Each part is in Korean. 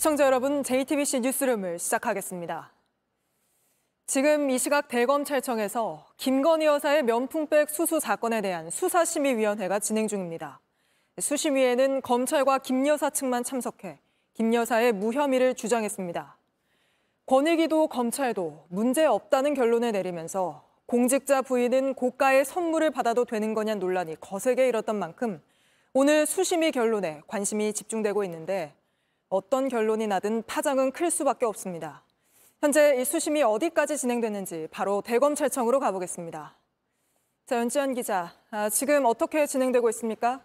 시청자 여러분, JTBC 뉴스룸을 시작하겠습니다. 지금 이 시각 대검찰청에서 김건희 여사의 명품백 수수 사건에 대한 수사심의위원회가 진행 중입니다. 수심위에는 검찰과 김 여사 측만 참석해 김 여사의 무혐의를 주장했습니다. 권익위도 검찰도 문제 없다는 결론을 내리면서 공직자 부인은 고가의 선물을 받아도 되는 거냐 논란이 거세게 일었던 만큼 오늘 수심위 결론에 관심이 집중되고 있는데 어떤 결론이 나든 파장은 클 수밖에 없습니다. 현재 이 수심이 어디까지 진행됐는지 바로 대검찰청으로 가보겠습니다. 자, 연지연 기자, 지금 어떻게 진행되고 있습니까?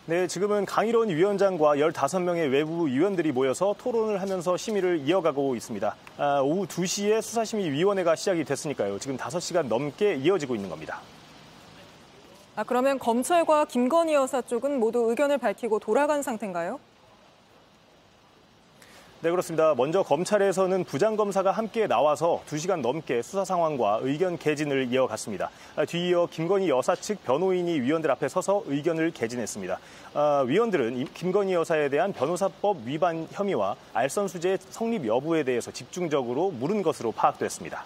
네, 지금은 강일원 위원장과 15명의 외부 위원들이 모여서 토론을 하면서 심의를 이어가고 있습니다. 오후 2시에 수사심의위원회가 시작이 됐으니까요. 지금 5시간 넘게 이어지고 있는 겁니다. 그러면 검찰과 김건희 여사 쪽은 모두 의견을 밝히고 돌아간 상태인가요? 네, 그렇습니다. 먼저 검찰에서는 부장검사가 함께 나와서 2시간 넘게 수사 상황과 의견 개진을 이어갔습니다. 뒤이어 김건희 여사 측 변호인이 위원들 앞에 서서 의견을 개진했습니다. 위원들은 김건희 여사에 대한 변호사법 위반 혐의와 알선수재 성립 여부에 대해서 집중적으로 물은 것으로 파악됐습니다.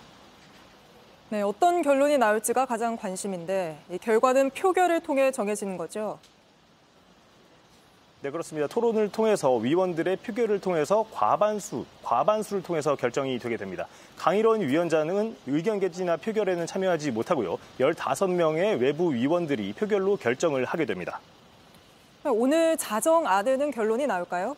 네, 어떤 결론이 나올지가 가장 관심인데 이 결과는 표결을 통해 정해지는 거죠? 네, 그렇습니다. 토론을 통해서 위원들의 표결을 통해서 과반수를 통해서 결정이 되게 됩니다. 강일원 위원장은 의견 개진이나 표결에는 참여하지 못하고요. 15명의 외부 위원들이 표결로 결정을 하게 됩니다. 오늘 자정안에는 결론이 나올까요?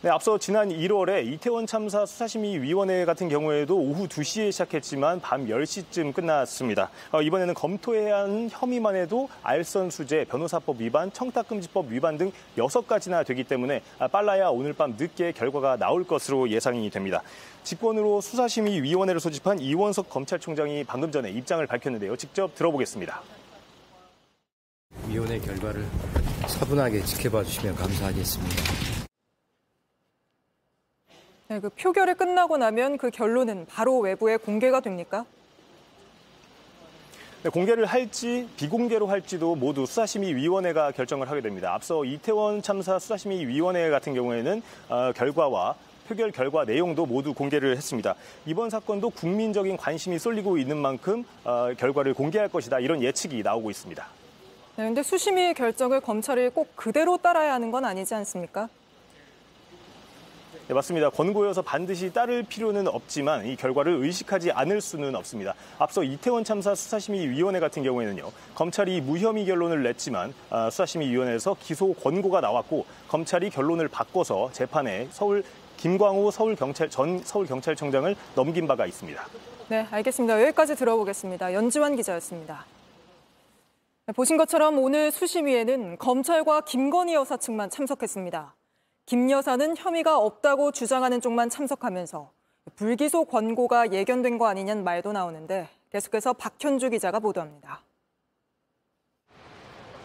네, 앞서 지난 1월에 이태원 참사 수사심의위원회 같은 경우에도 오후 2시에 시작했지만 밤 10시쯤 끝났습니다. 이번에는 검토해야 하는 혐의만 해도 알선수재, 변호사법 위반, 청탁금지법 위반 등 6가지나 되기 때문에 빨라야 오늘 밤 늦게 결과가 나올 것으로 예상이 됩니다. 직권으로 수사심의위원회를 소집한 이원석 검찰총장이 방금 전에 입장을 밝혔는데요. 직접 들어보겠습니다. 위원회 결과를 차분하게 지켜봐 주시면 감사하겠습니다. 네, 그 표결이 끝나고 나면 그 결론은 바로 외부에 공개가 됩니까? 네, 공개를 할지 비공개로 할지도 모두 수사심의위원회가 결정을 하게 됩니다. 앞서 이태원 참사 수사심의위원회 같은 경우에는 결과와 표결 결과 내용도 모두 공개를 했습니다. 이번 사건도 국민적인 관심이 쏠리고 있는 만큼 결과를 공개할 것이다, 이런 예측이 나오고 있습니다. 네, 그런데 수심위 결정을 검찰이 꼭 그대로 따라야 하는 건 아니지 않습니까? 네, 맞습니다. 권고여서 반드시 따를 필요는 없지만 이 결과를 의식하지 않을 수는 없습니다. 앞서 이태원 참사 수사심의위원회 같은 경우에는요, 검찰이 무혐의 결론을 냈지만 수사심의위원회에서 기소 권고가 나왔고 검찰이 결론을 바꿔서 재판에 김광호 전 서울경찰청장을 넘긴 바가 있습니다. 네, 알겠습니다. 여기까지 들어보겠습니다. 연지환 기자였습니다. 네, 보신 것처럼 오늘 수심위에는 검찰과 김건희 여사 측만 참석했습니다. 김 여사는 혐의가 없다고 주장하는 쪽만 참석하면서 불기소 권고가 예견된 거 아니냐는 말도 나오는데 계속해서 박현주 기자가 보도합니다.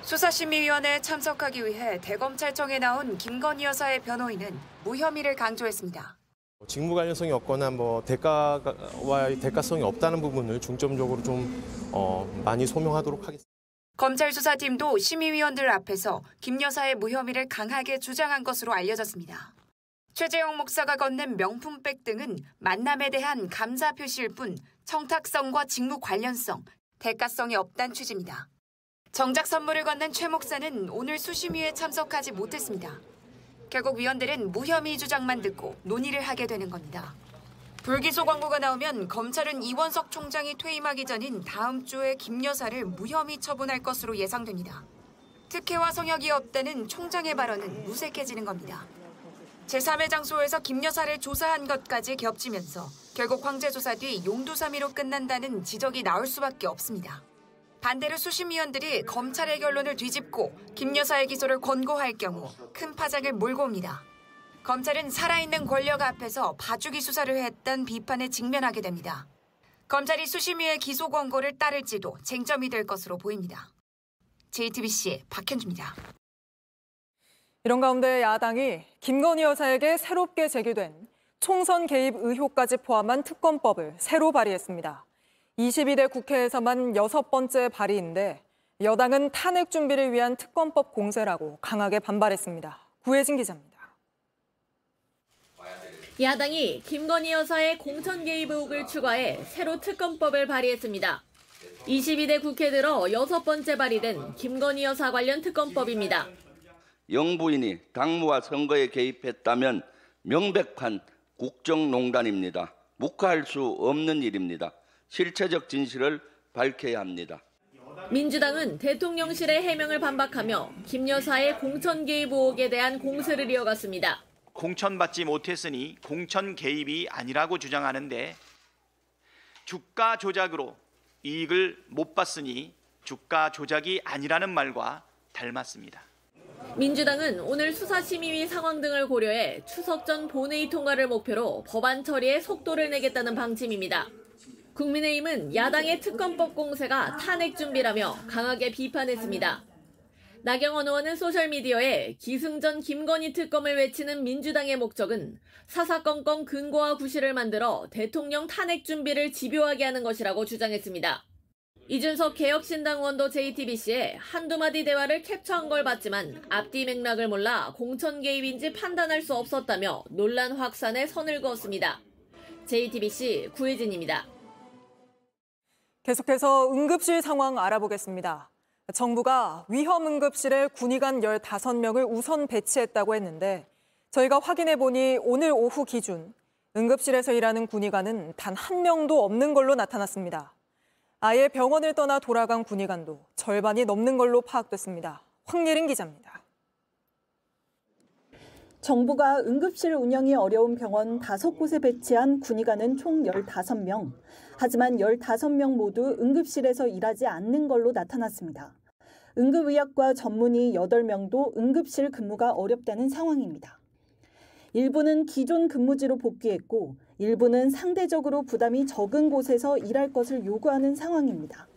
수사심의위원회에 참석하기 위해 대검찰청에 나온 김건희 여사의 변호인은 무혐의를 강조했습니다. 직무 관련성이 없거나 대가와의 대가성이 없다는 부분을 중점적으로 좀 많이 소명하도록 하겠습니다. 검찰 수사팀도 심의위원들 앞에서 김 여사의 무혐의를 강하게 주장한 것으로 알려졌습니다. 최재형 목사가 건넨 명품백 등은 만남에 대한 감사 표시일 뿐 청탁성과 직무 관련성, 대가성이 없다는 취지입니다. 정작 선물을 건넨 최 목사는 오늘 수심위에 참석하지 못했습니다. 결국 위원들은 무혐의 주장만 듣고 논의를 하게 되는 겁니다. 불기소 권고가 나오면 검찰은 이원석 총장이 퇴임하기 전인 다음 주에 김 여사를 무혐의 처분할 것으로 예상됩니다. 특혜와 성역이 없다는 총장의 발언은 무색해지는 겁니다. 제3의 장소에서 김 여사를 조사한 것까지 겹치면서 결국 황제 조사 뒤 용두사미로 끝난다는 지적이 나올 수밖에 없습니다. 반대로 수심위원들이 검찰의 결론을 뒤집고 김 여사의 기소를 권고할 경우 큰 파장을 몰고 옵니다. 검찰은 살아있는 권력 앞에서 봐주기 수사를 했던 비판에 직면하게 됩니다. 검찰이 수심위의 기소 권고를 따를지도 쟁점이 될 것으로 보입니다. JTBC 박현주입니다. 이런 가운데 야당이 김건희 여사에게 새롭게 제기된 총선 개입 의혹까지 포함한 특검법을 새로 발의했습니다. 22대 국회에서만 6번째 발의인데 여당은 탄핵 준비를 위한 특검법 공세라고 강하게 반발했습니다. 구혜진 기자입니다. 야당이 김건희 여사의 공천 개입 의혹을 추가해 새로 특검법을 발의했습니다. 22대 국회 들어 6번째 발의된 김건희 여사 관련 특검법입니다. 영부인이 당무와 선거에 개입했다면 명백한 국정농단입니다. 묵과할 수 없는 일입니다. 실체적 진실을 밝혀야 합니다. 민주당은 대통령실의 해명을 반박하며 김 여사의 공천 개입 의혹에 대한 공세를 이어갔습니다. 공천받지 못했으니 공천 개입이 아니라고 주장하는데 주가 조작으로 이익을 못 봤으니 주가 조작이 아니라는 말과 닮았습니다. 민주당은 오늘 수사심의위 상황 등을 고려해 추석 전 본회의 통과를 목표로 법안 처리에 속도를 내겠다는 방침입니다. 국민의힘은 야당의 특검법 공세가 탄핵 준비라며 강하게 비판했습니다. 나경원 의원은 소셜미디어에 기승전 김건희 특검을 외치는 민주당의 목적은 사사건건 근거와 구실을 만들어 대통령 탄핵 준비를 집요하게 하는 것이라고 주장했습니다. 이준석 개혁신당 의원도 JTBC에 한두 마디 대화를 캡처한 걸 봤지만 앞뒤 맥락을 몰라 공천 개입인지 판단할 수 없었다며 논란 확산에 선을 그었습니다. JTBC 구혜진입니다. 계속해서 응급실 상황 알아보겠습니다. 정부가 위험 응급실에 군의관 15명을 우선 배치했다고 했는데 저희가 확인해보니 오늘 오후 기준 응급실에서 일하는 군의관은 단 한 명도 없는 걸로 나타났습니다. 아예 병원을 떠나 돌아간 군의관도 절반이 넘는 걸로 파악됐습니다. 황예린 기자입니다. 정부가 응급실 운영이 어려운 병원 5곳에 배치한 군의관은 총 15명. 하지만 15명 모두 응급실에서 일하지 않는 걸로 나타났습니다. 응급의학과 전문의 8명도 응급실 근무가 어렵다는 상황입니다. 일부는 기존 근무지로 복귀했고 일부는 상대적으로 부담이 적은 곳에서 일할 것을 요구하는 상황입니다.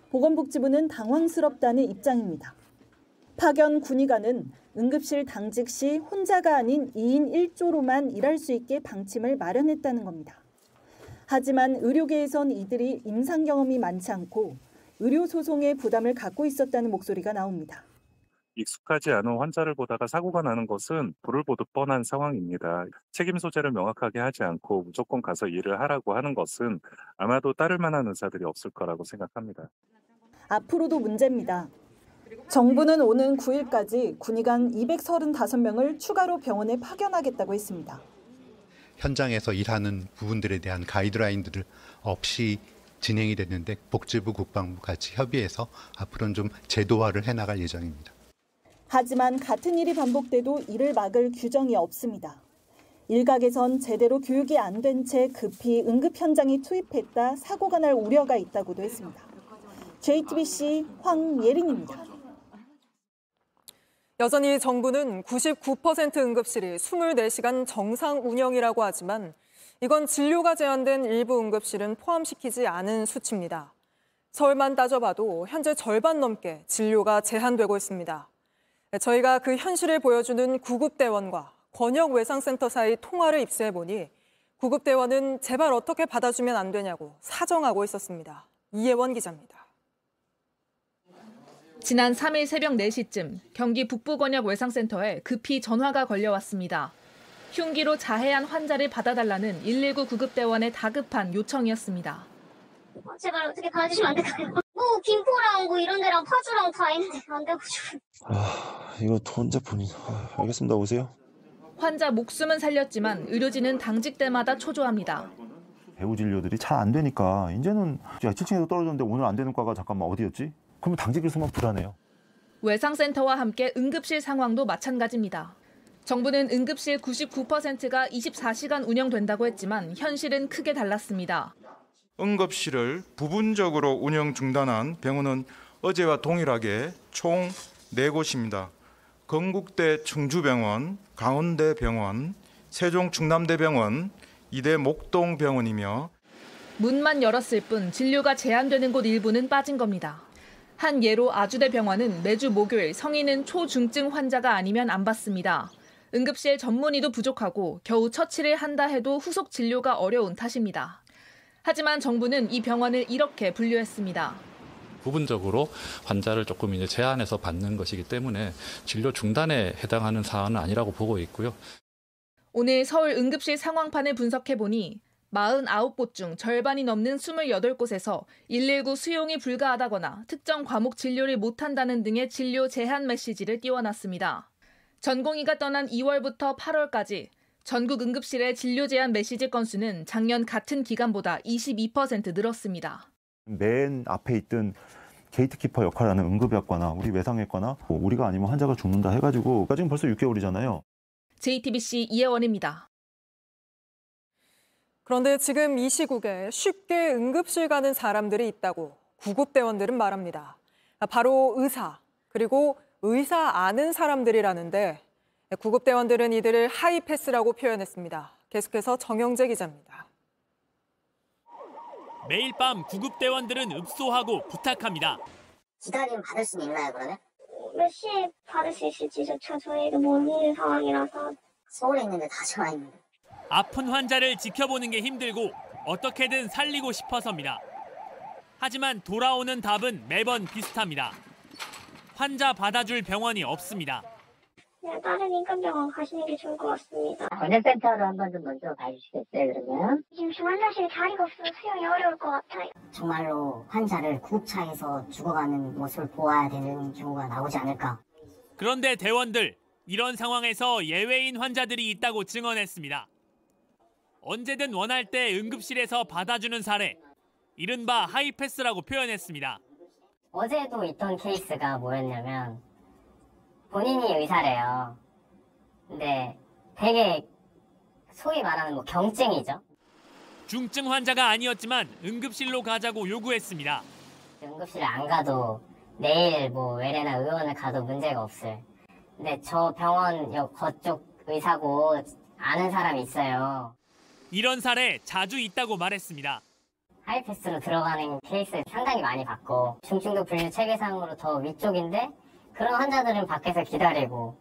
보건복지부는 당황스럽다는 입장입니다. 파견 군의관은 응급실 당직 시 혼자가 아닌 2인 1조로만 일할 수 있게 방침을 마련했다는 겁니다. 하지만 의료계에선 이들이 임상 경험이 많지 않고 의료 소송의 부담을 갖고 있었다는 목소리가 나옵니다. 익숙하지 않은 환자를 보다가 사고가 나는 것은 불을 보듯 뻔한 상황입니다. 책임 소재를 명확하게 하지 않고 무조건 가서 일을 하라고 하는 것은 아마도 따를 만한 의사들이 없을 거라고 생각합니다. 앞으로도 문제입니다. 정부는 오는 9일까지 군의관 235명을 추가로 병원에 파견하겠다고 했습니다. 현장에서 일하는 부분들에 대한 가이드라인들을 없이 진행이 됐는데 복지부, 국방부 같이 협의해서 앞으로는 좀 제도화를 해나갈 예정입니다. 하지만 같은 일이 반복돼도 이를 막을 규정이 없습니다. 일각에선 제대로 교육이 안 된 채 급히 응급 현장에 투입했다 사고가 날 우려가 있다고도 했습니다. JTBC 황예린입니다. 여전히 정부는 99% 응급실이 24시간 정상 운영이라고 하지만 이건 진료가 제한된 일부 응급실은 포함시키지 않은 수치입니다. 서울만 따져봐도 현재 절반 넘게 진료가 제한되고 있습니다. 저희가 그 현실을 보여주는 구급대원과 권역외상센터 사이 통화를 입수해보니 구급대원은 제발 어떻게 받아주면 안 되냐고 사정하고 있었습니다. 이혜원 기자입니다. 지난 3일 새벽 4시쯤 경기 북부권역외상센터에 급히 전화가 걸려왔습니다. 흉기로 자해한 환자를 받아달라는 119 구급대원의 다급한 요청이었습니다. 제발 어떻게 봐주시면 안 될까요? 뭐 김포랑 뭐 이런 데랑 파주랑 다 있는데 안 돼가지고. 이거 혼자 본인. 알겠습니다. 오세요. 환자 목숨은 살렸지만 의료진은 당직 때마다 초조합니다. 배우 진료들이 잘 안 되니까 이제는 7층에서 떨어졌는데 오늘 안 되는 과가 잠깐만 어디였지? 그러면 당직을 쓰면 불안해요. 외상센터와 함께 응급실 상황도 마찬가지입니다. 정부는 응급실 99%가 24시간 운영된다고 했지만 현실은 크게 달랐습니다. 응급실을 부분적으로 운영 중단한 병원은 어제와 동일하게 총 4곳입니다. 건국대 충주병원, 강원대병원, 세종충남대병원, 이대 목동병원이며 문만 열었을 뿐 진료가 제한되는 곳 일부는 빠진 겁니다. 한 예로 아주대병원은 매주 목요일 성인은 초중증 환자가 아니면 안 받습니다. 응급실 전문의도 부족하고 겨우 처치를 한다 해도 후속 진료가 어려운 탓입니다. 하지만 정부는 이 병원을 이렇게 분류했습니다. 부분적으로 환자를 조금 이제 제한해서 받는 것이기 때문에 진료 중단에 해당하는 사안은 아니라고 보고 있고요. 오늘 서울 응급실 상황판을 분석해보니 49곳 중 절반이 넘는 28곳에서 119 수용이 불가하다거나 특정 과목 진료를 못한다는 등의 진료 제한 메시지를 띄워놨습니다. 전공의가 떠난 2월부터 8월까지 전국 응급실의 진료 제한 메시지 건수는 작년 같은 기간보다 22% 늘었습니다. 맨 앞에 있던 게이트키퍼 역할을 하는 응급의학과나 우리 외상외과나 우리가 아니면 환자가 죽는다 해가지고 지금 벌써 6개월이잖아요. JTBC 이혜원입니다. 그런데 지금 이 시국에 쉽게 응급실 가는 사람들이 있다고 구급대원들은 말합니다. 바로 의사, 그리고 의사 아는 사람들이라는데 구급대원들은 이들을 하이패스라고 표현했습니다. 계속해서 정영재 기자입니다. 매일 밤 구급대원들은 읍소하고 부탁합니다. 기다리면 받을 수는 있나요, 그러면? 몇 시에 받을 수 있을지조차 저희에게 모르는 상황이라서. 서울에 있는데 다시 와 있는데. 아픈 환자를 지켜보는 게 힘들고 어떻게든 살리고 싶어서입니다. 하지만 돌아오는 답은 매번 비슷합니다. 환자 받아줄 병원이 없습니다. 그냥 다른 인간병원 가시는 게 좋을 것 같습니다. 전염센터로 한번 좀 먼저 가주시겠어요, 그러면? 지금 중환자실에 자리가 없어서 수용이 어려울 것 같아요. 정말로 환자를 구급차에서 죽어가는 모습을 보아야 되는 경우가 나오지 않을까. 그런데 대원들, 이런 상황에서 예외인 환자들이 있다고 증언했습니다. 언제든 원할 때 응급실에서 받아주는 사례, 이른바 하이패스라고 표현했습니다. 어제도 있던 케이스가 뭐였냐면 본인이 의사래요. 근데 되게 소위 말하는 경증이죠. 중증 환자가 아니었지만 응급실로 가자고 요구했습니다. 응급실에 안 가도 내일 외래나 의원을 가도 문제가 없을. 근데 저 병원 거쪽 의사고 아는 사람이 있어요. 이런 사례 자주 있다고 말했습니다. 하이패스로 들어가는 케이스 상당히 많이 봤고 중증도 분류 체계상으로 더 위쪽인데 그런 환자들은 밖에서 기다리고.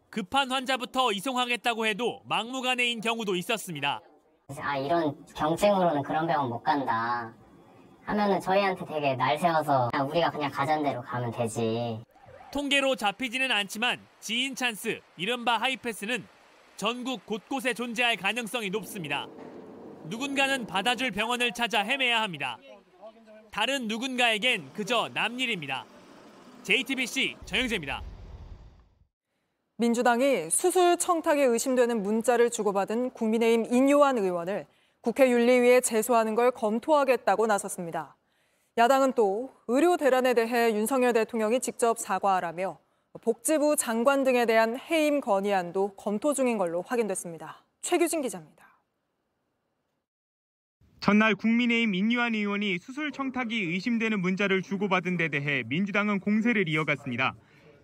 급한 환자부터 이송하겠다고 해도 막무가내인 경우도 있었습니다. 이런 경증으로는 그런 병원 못 간다 하면은 저희한테 되게 날 세워서 우리가 그냥 가전대로 가면 되지. 통계로 잡히지는 않지만 지인 찬스, 이른바 하이패스는 전국 곳곳에 존재할 가능성이 높습니다. 누군가는 받아줄 병원을 찾아 헤매야 합니다. 다른 누군가에겐 그저 남일입니다. JTBC 정영재입니다. 민주당이 수술 청탁에 의심되는 문자를 주고받은 국민의힘 인요한 의원을 국회 윤리위에 제소하는 걸 검토하겠다고 나섰습니다. 야당은 또 의료 대란에 대해 윤석열 대통령이 직접 사과하라며 복지부 장관 등에 대한 해임 건의안도 검토 중인 걸로 확인됐습니다. 최규진 기자입니다. 전날 국민의힘 인요한 의원이 수술 청탁이 의심되는 문자를 주고받은 데 대해 민주당은 공세를 이어갔습니다.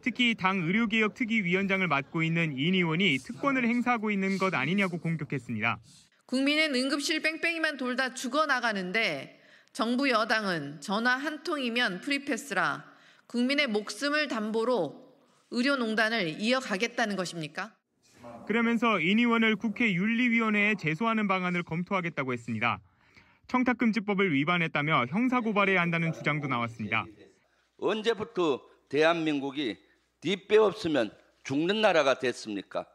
특히 당 의료개혁특위위원장을 맡고 있는 인 의원이 특권을 행사하고 있는 것 아니냐고 공격했습니다. 국민은 응급실 뺑뺑이만 돌다 죽어나가는데 정부 여당은 전화 한 통이면 프리패스라 국민의 목숨을 담보로 의료농단을 이어가겠다는 것입니까? 그러면서 인 의원을 국회 윤리위원회에 제소하는 방안을 검토하겠다고 했습니다. 청탁금지법을 위반했다며 형사고발해야 한다는 주장도 나왔습니다. 언제부터 대한민국이 뒷배 없으면 죽는 나라가 됐습니까?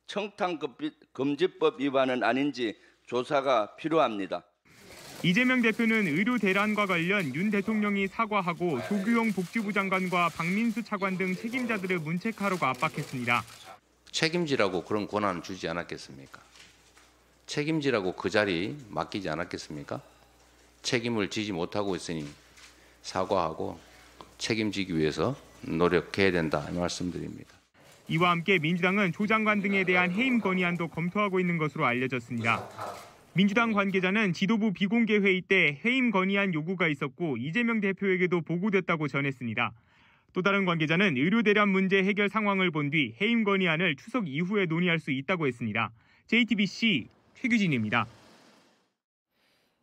청탁금지법 위반은 아닌지 조사가 필요합니다. 이재명 대표는 의료 대란과 관련 윤 대통령이 사과하고 조규용 복지부 장관과 박민수 차관 등 책임자들을 문책하라고 압박했습니다. 책임지라고 그런 권한을 주지 않았겠습니까? 책임지라고 그 자리 맡기지 않았겠습니까? 책임을 지지 못하고 있으니 사과하고 책임지기 위해서 노력해야 된다 말씀드립니다. 이와 함께 민주당은 조 장관 등에 대한 해임 건의안도 검토하고 있는 것으로 알려졌습니다. 민주당 관계자는 지도부 비공개 회의 때 해임 건의안 요구가 있었고 이재명 대표에게도 보고됐다고 전했습니다. 또 다른 관계자는 의료 대란 문제 해결 상황을 본 뒤 해임 건의안을 추석 이후에 논의할 수 있다고 했습니다. JTBC 최규진입니다.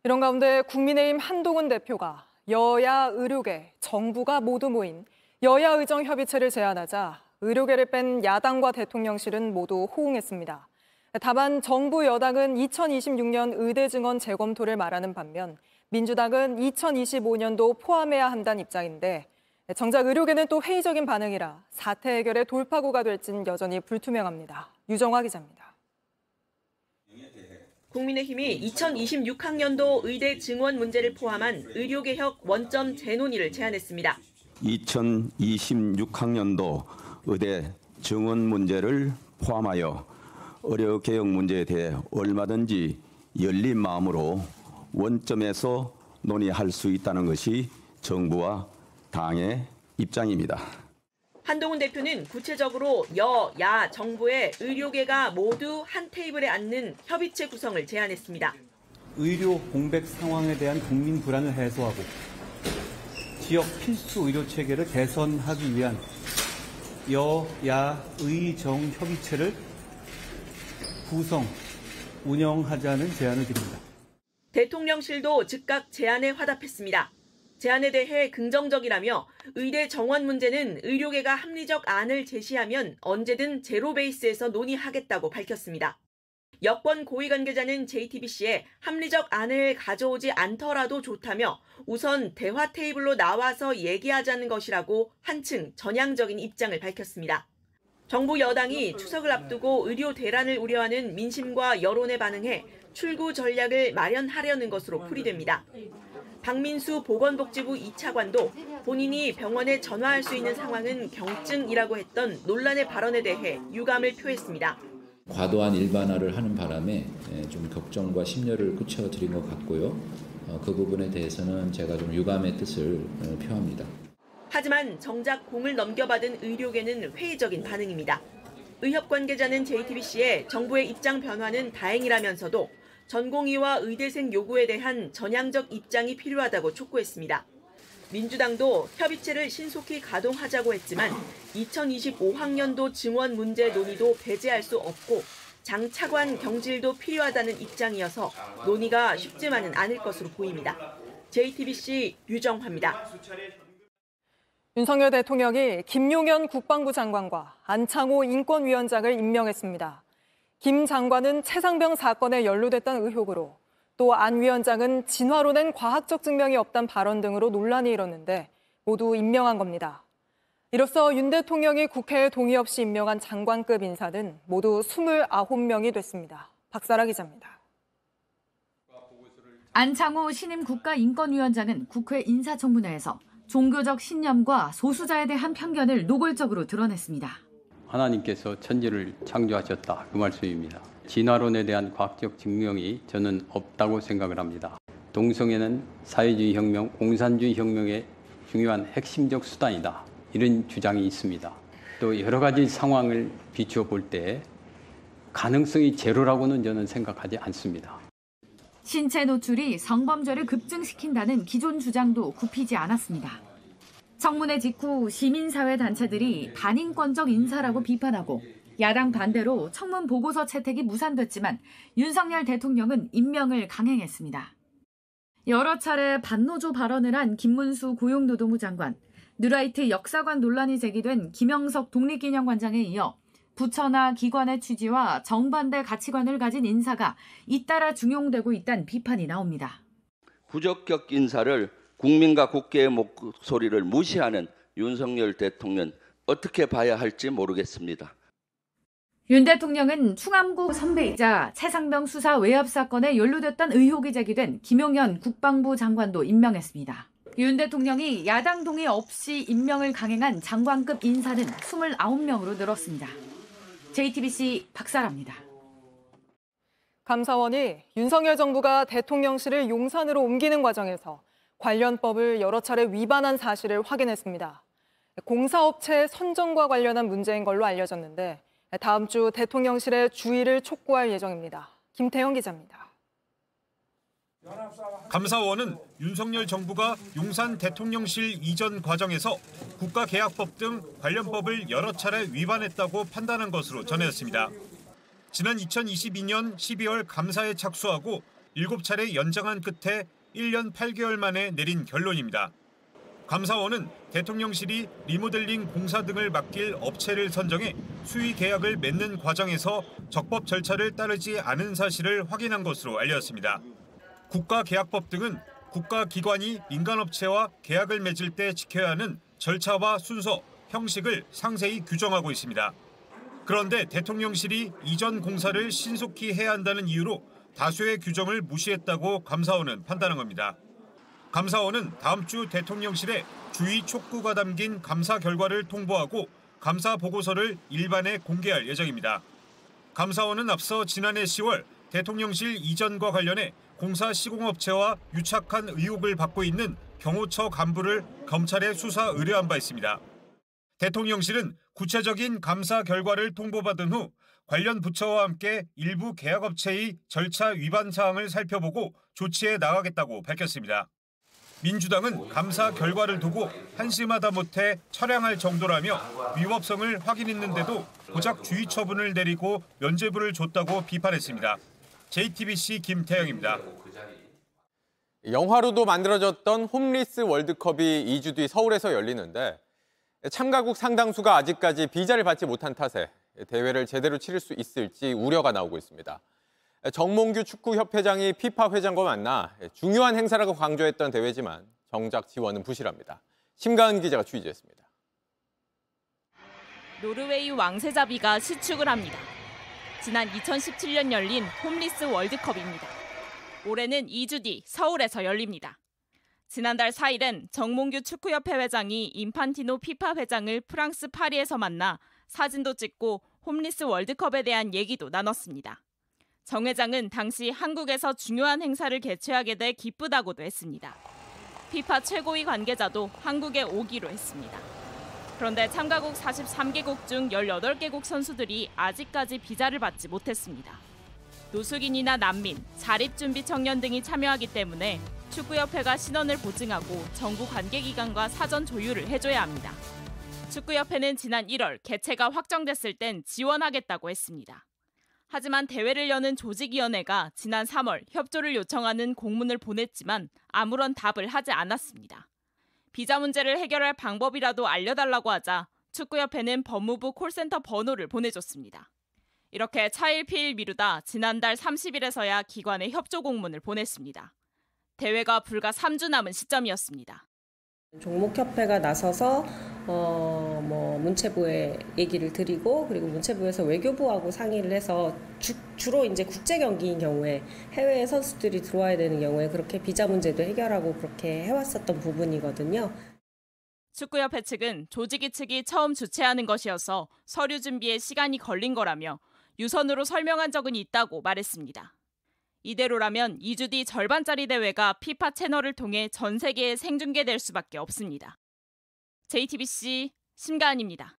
이런 가운데 국민의힘 한동훈 대표가 여야, 의료계, 정부가 모두 모인 여야 의정 협의체를 제안하자 의료계를 뺀 야당과 대통령실은 모두 호응했습니다. 다만 정부 여당은 2026년 의대 증원 재검토를 말하는 반면 민주당은 2025년도 포함해야 한다는 입장인데 정작 의료계는 또 회의적인 반응이라 사태 해결의 돌파구가 될지는 여전히 불투명합니다. 유정화 기자입니다. 국민의힘이 2026학년도 의대 증원 문제를 포함한 의료개혁 원점 재논의를 제안했습니다. 2026학년도 의대 증원 문제를 포함하여 의료개혁 문제에 대해 얼마든지 열린 마음으로 원점에서 논의할 수 있다는 것이 정부와 당의 입장입니다. 한동훈 대표는 구체적으로 여, 야, 정부의 의료계가 모두 한 테이블에 앉는 협의체 구성을 제안했습니다. 의료 공백 상황에 대한 국민 불안을 해소하고 지역 필수 의료 체계를 개선하기 위한 여, 야, 의, 정 협의체를 구성, 운영하자는 제안을 드립니다. 대통령실도 즉각 제안에 화답했습니다. 제안에 대해 긍정적이라며 의대 정원 문제는 의료계가 합리적 안을 제시하면 언제든 제로 베이스에서 논의하겠다고 밝혔습니다. 여권 고위 관계자는 JTBC에 합리적 안을 가져오지 않더라도 좋다며 우선 대화 테이블로 나와서 얘기하자는 것이라고 한층 전향적인 입장을 밝혔습니다. 정부 여당이 추석을 앞두고 의료 대란을 우려하는 민심과 여론에 반응해 출구 전략을 마련하려는 것으로 풀이됩니다. 박민수 보건복지부 2차관도 본인이 병원에 전화할 수 있는 상황은 경증이라고 했던 논란의 발언에 대해 유감을 표했습니다. 과도한 일반화를 하는 바람에 좀 걱정과 심려를 끼쳐드린 것 같고요. 그 부분에 대해서는 제가 좀 유감의 뜻을 표합니다. 하지만 정작 공을 넘겨받은 의료계는 회의적인 반응입니다. 의협 관계자는 JTBC에 정부의 입장 변화는 다행이라면서도 전공의와 의대생 요구에 대한 전향적 입장이 필요하다고 촉구했습니다. 민주당도 협의체를 신속히 가동하자고 했지만 2025학년도 증원 문제 논의도 배제할 수 없고 장 차관 경질도 필요하다는 입장이어서 논의가 쉽지만은 않을 것으로 보입니다. JTBC 유정화입니다. 윤석열 대통령이 김용현 국방부 장관과 안창호 인권위원장을 임명했습니다. 김 장관은 최상병 사건에 연루됐다는 의혹으로 또 안 위원장은 진화론엔 과학적 증명이 없다는 발언 등으로 논란이 일었는데 모두 임명한 겁니다. 이로써 윤 대통령이 국회에 동의 없이 임명한 장관급 인사는 모두 29명이 됐습니다. 박사라 기자입니다. 안창호 신임 국가인권위원장은 국회 인사청문회에서 종교적 신념과 소수자에 대한 편견을 노골적으로 드러냈습니다. 하나님께서 천지를 창조하셨다, 그 말씀입니다. 진화론에 대한 과학적 증명이 저는 없다고 생각을 합니다. 동성애는 사회주의 혁명, 공산주의 혁명의 중요한 핵심적 수단이다, 이런 주장이 있습니다. 또 여러 가지 상황을 비추어 볼 때 가능성이 제로라고는 저는 생각하지 않습니다. 신체 노출이 성범죄를 급증시킨다는 기존 주장도 굽히지 않았습니다. 청문회 직후 시민사회 단체들이 반인권적 인사라고 비판하고 야당 반대로 청문 보고서 채택이 무산됐지만 윤석열 대통령은 임명을 강행했습니다. 여러 차례 반노조 발언을 한 김문수 고용노동부 장관, 뉴라이트 역사관 논란이 제기된 김영석 독립기념관장에 이어 부처나 기관의 취지와 정반대 가치관을 가진 인사가 잇따라 중용되고 있다는 비판이 나옵니다. 부적격 인사를 국민과 국회의 목소리를 무시하는 윤석열 대통령 어떻게 봐야 할지 모르겠습니다. 윤 대통령은 충암고 선배이자 최상병 수사 외압 사건에 연루됐던 의혹이 제기된 김용현 국방부 장관도 임명했습니다. 윤 대통령이 야당 동의 없이 임명을 강행한 장관급 인사는 29명으로 늘었습니다. JTBC 박사라입니다. 감사원이 윤석열 정부가 대통령실을 용산으로 옮기는 과정에서 관련 법을 여러 차례 위반한 사실을 확인했습니다. 공사업체 선정과 관련한 문제인 걸로 알려졌는데 다음 주 대통령실에 주의를 촉구할 예정입니다. 김태형 기자입니다. 감사원은 윤석열 정부가 용산 대통령실 이전 과정에서 국가계약법 등 관련 법을 여러 차례 위반했다고 판단한 것으로 전해졌습니다. 지난 2022년 12월 감사에 착수하고 7차례 연장한 끝에 1년 8개월 만에 내린 결론입니다. 감사원은 대통령실이 리모델링 공사 등을 맡길 업체를 선정해 수의 계약을 맺는 과정에서 적법 절차를 따르지 않은 사실을 확인한 것으로 알렸습니다. 국가계약법 등은 국가기관이 민간업체와 계약을 맺을 때 지켜야 하는 절차와 순서, 형식을 상세히 규정하고 있습니다. 그런데 대통령실이 이전 공사를 신속히 해야 한다는 이유로 다수의 규정을 무시했다고 감사원은 판단한 겁니다. 감사원은 다음 주 대통령실에 주의 촉구가 담긴 감사 결과를 통보하고 감사 보고서를 일반에 공개할 예정입니다. 감사원은 앞서 지난해 10월 대통령실 이전과 관련해 공사 시공업체와 유착한 의혹을 받고 있는 경호처 간부를 검찰에 수사 의뢰한 바 있습니다. 대통령실은 구체적인 감사 결과를 통보받은 후 관련 부처와 함께 일부 계약업체의 절차 위반 사항을 살펴보고 조치해 나가겠다고 밝혔습니다. 민주당은 감사 결과를 두고 한심하다 못해 철양할 정도라며 위법성을 확인했는데도 고작 주의 처분을 내리고 면죄부를 줬다고 비판했습니다. JTBC 김태영입니다. 영화로도 만들어졌던 홈리스 월드컵이 2주 뒤 서울에서 열리는데 참가국 상당수가 아직까지 비자를 받지 못한 탓에 대회를 제대로 치를 수 있을지 우려가 나오고 있습니다. 정몽규 축구협회장이 피파 회장과 만나 중요한 행사라고 강조했던 대회지만 정작 지원은 부실합니다. 심가은 기자가 취재했습니다. 노르웨이 왕세자비가 시축을 합니다. 지난 2017년 열린 홈리스 월드컵입니다. 올해는 2주 뒤 서울에서 열립니다. 지난달 4일엔 정몽규 축구협회 회장이 인판티노 피파 회장을 프랑스 파리에서 만나 사진도 찍고 홈리스 월드컵에 대한 얘기도 나눴습니다. 정 회장은 당시 한국에서 중요한 행사를 개최하게 돼 기쁘다고도 했습니다. 피파 최고위 관계자도 한국에 오기로 했습니다. 그런데 참가국 43개국 중 18개국 선수들이 아직까지 비자를 받지 못했습니다. 노숙인이나 난민, 자립준비 청년 등이 참여하기 때문에 축구협회가 신원을 보증하고 정부 관계기관과 사전 조율을 해줘야 합니다. 축구협회는 지난 1월 개최가 확정됐을 땐 지원하겠다고 했습니다. 하지만 대회를 여는 조직위원회가 지난 3월 협조를 요청하는 공문을 보냈지만 아무런 답을 하지 않았습니다. 비자 문제를 해결할 방법이라도 알려달라고 하자 축구협회는 법무부 콜센터 번호를 보내줬습니다. 이렇게 차일피일 미루다 지난달 30일에서야 기관에 협조 공문을 보냈습니다. 대회가 불과 3주 남은 시점이었습니다. 종목협회가 나서서 문체부에 얘기를 드리고 그리고 문체부에서 외교부하고 상의를 해서 주로 이제 국제 경기인 경우에 해외 선수들이 들어와야 되는 경우에 그렇게 비자 문제도 해결하고 그렇게 해왔었던 부분이거든요. 축구협회 측은 조직위 측이 처음 주최하는 것이어서 서류 준비에 시간이 걸린 거라며 유선으로 설명한 적은 있다고 말했습니다. 이대로라면 2주 뒤 절반짜리 대회가 피파 채널을 통해 전 세계에 생중계될 수밖에 없습니다. JTBC 심가은입니다.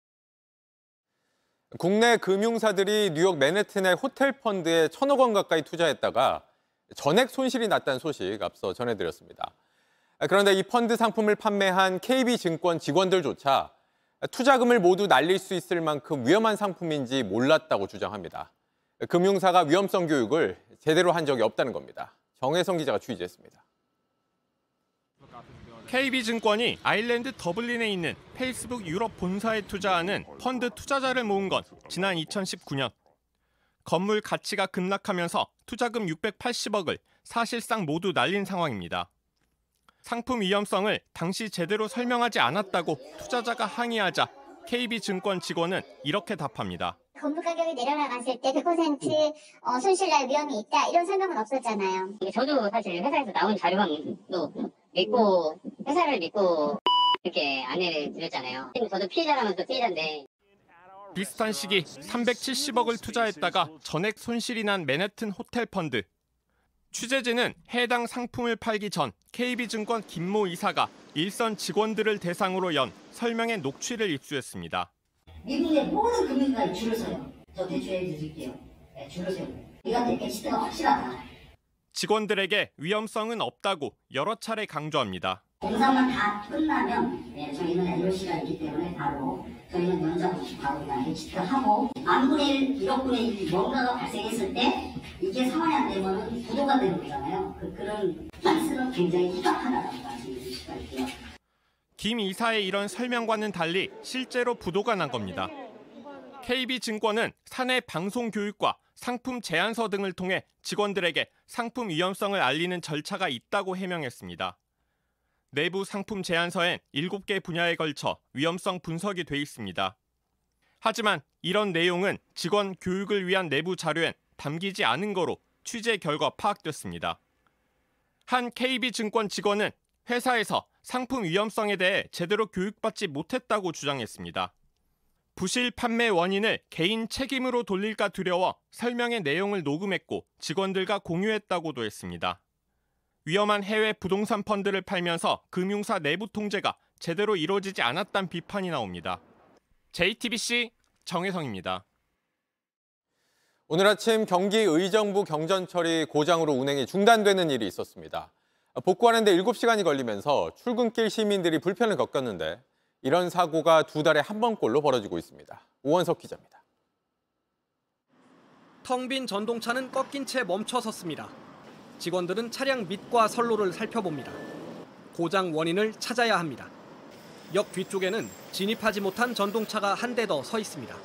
국내 금융사들이 뉴욕 맨해튼의 호텔 펀드에 1,000억 원 가까이 투자했다가 전액 손실이 났다는 소식 앞서 전해드렸습니다. 그런데 이 펀드 상품을 판매한 KB증권 직원들조차 투자금을 모두 날릴 수 있을 만큼 위험한 상품인지 몰랐다고 주장합니다. 금융사가 위험성 교육을 제대로 한 적이 없다는 겁니다. 정혜성 기자가 취재했습니다. KB증권이 아일랜드 더블린에 있는 페이스북 유럽 본사에 투자하는 펀드 투자자를 모은 건 지난 2019년. 건물 가치가 급락하면서 투자금 680억을 사실상 모두 날린 상황입니다. 상품 위험성을 당시 제대로 설명하지 않았다고 투자자가 항의하자 KB증권 직원은 이렇게 답합니다. 건물 가격이 내려나갔을 때 100% 손실 날 위험이 있다 이런 설명은 없었잖아요. 저도 사실 회사에서 나온 자료만도 믿고 회사를 믿고 이렇게 안내를 드렸잖아요. 저도 피해자라면서 피해자인데. 비슷한 시기 370억을 투자했다가 전액 손실이 난 맨해튼 호텔 펀드. 취재진은 해당 상품을 팔기 전 KB증권 김모 이사가 일선 직원들을 대상으로 연 설명의 녹취를 입수했습니다. 미국의 모든 금융기관이 줄을 서요. 저 대출해 드릴게요. 줄을 서요. 이한테 엑시트가 확실하다. 직원들에게 위험성은 없다고 여러 차례 강조합니다. 공사만 다 끝나면 저희는 LOC가 있기 때문에 바로 저희는 연장 없이 바로 엑시트를 하고 만분의 1, 1억분의 1 뭔가가 발생했을 때 이게 상황이 안 되면 부도가 되는 거잖아요. 그런 단수는 굉장히 희박하다는 말씀드릴 수가 있고요. 김 이사의 이런 설명과는 달리 실제로 부도가 난 겁니다. KB증권은 사내 방송 교육과 상품 제안서 등을 통해 직원들에게 상품 위험성을 알리는 절차가 있다고 해명했습니다. 내부 상품 제안서엔 7개 분야에 걸쳐 위험성 분석이 돼 있습니다. 하지만 이런 내용은 직원 교육을 위한 내부 자료엔 담기지 않은 거로 취재 결과 파악됐습니다. 한 KB증권 직원은 회사에서 상품 위험성에 대해 제대로 교육받지 못했다고 주장했습니다. 부실 판매 원인을 개인 책임으로 돌릴까 두려워 설명의 내용을 녹음했고 직원들과 공유했다고도 했습니다. 위험한 해외 부동산 펀드를 팔면서 금융사 내부 통제가 제대로 이루어지지 않았다는 비판이 나옵니다. JTBC 정혜성입니다. 오늘 아침 경기 의정부 경전철이 고장으로 운행이 중단되는 일이 있었습니다. 복구하는 데 7시간이 걸리면서 출근길 시민들이 불편을 겪었는데 이런 사고가 2달에 한 번꼴로 벌어지고 있습니다. 오원석 기자입니다. 텅 빈 전동차는 꺾인 채 멈춰 섰습니다. 직원들은 차량 밑과 선로를 살펴봅니다. 고장 원인을 찾아야 합니다. 역 뒤쪽에는 진입하지 못한 전동차가 한 대 더 서 있습니다.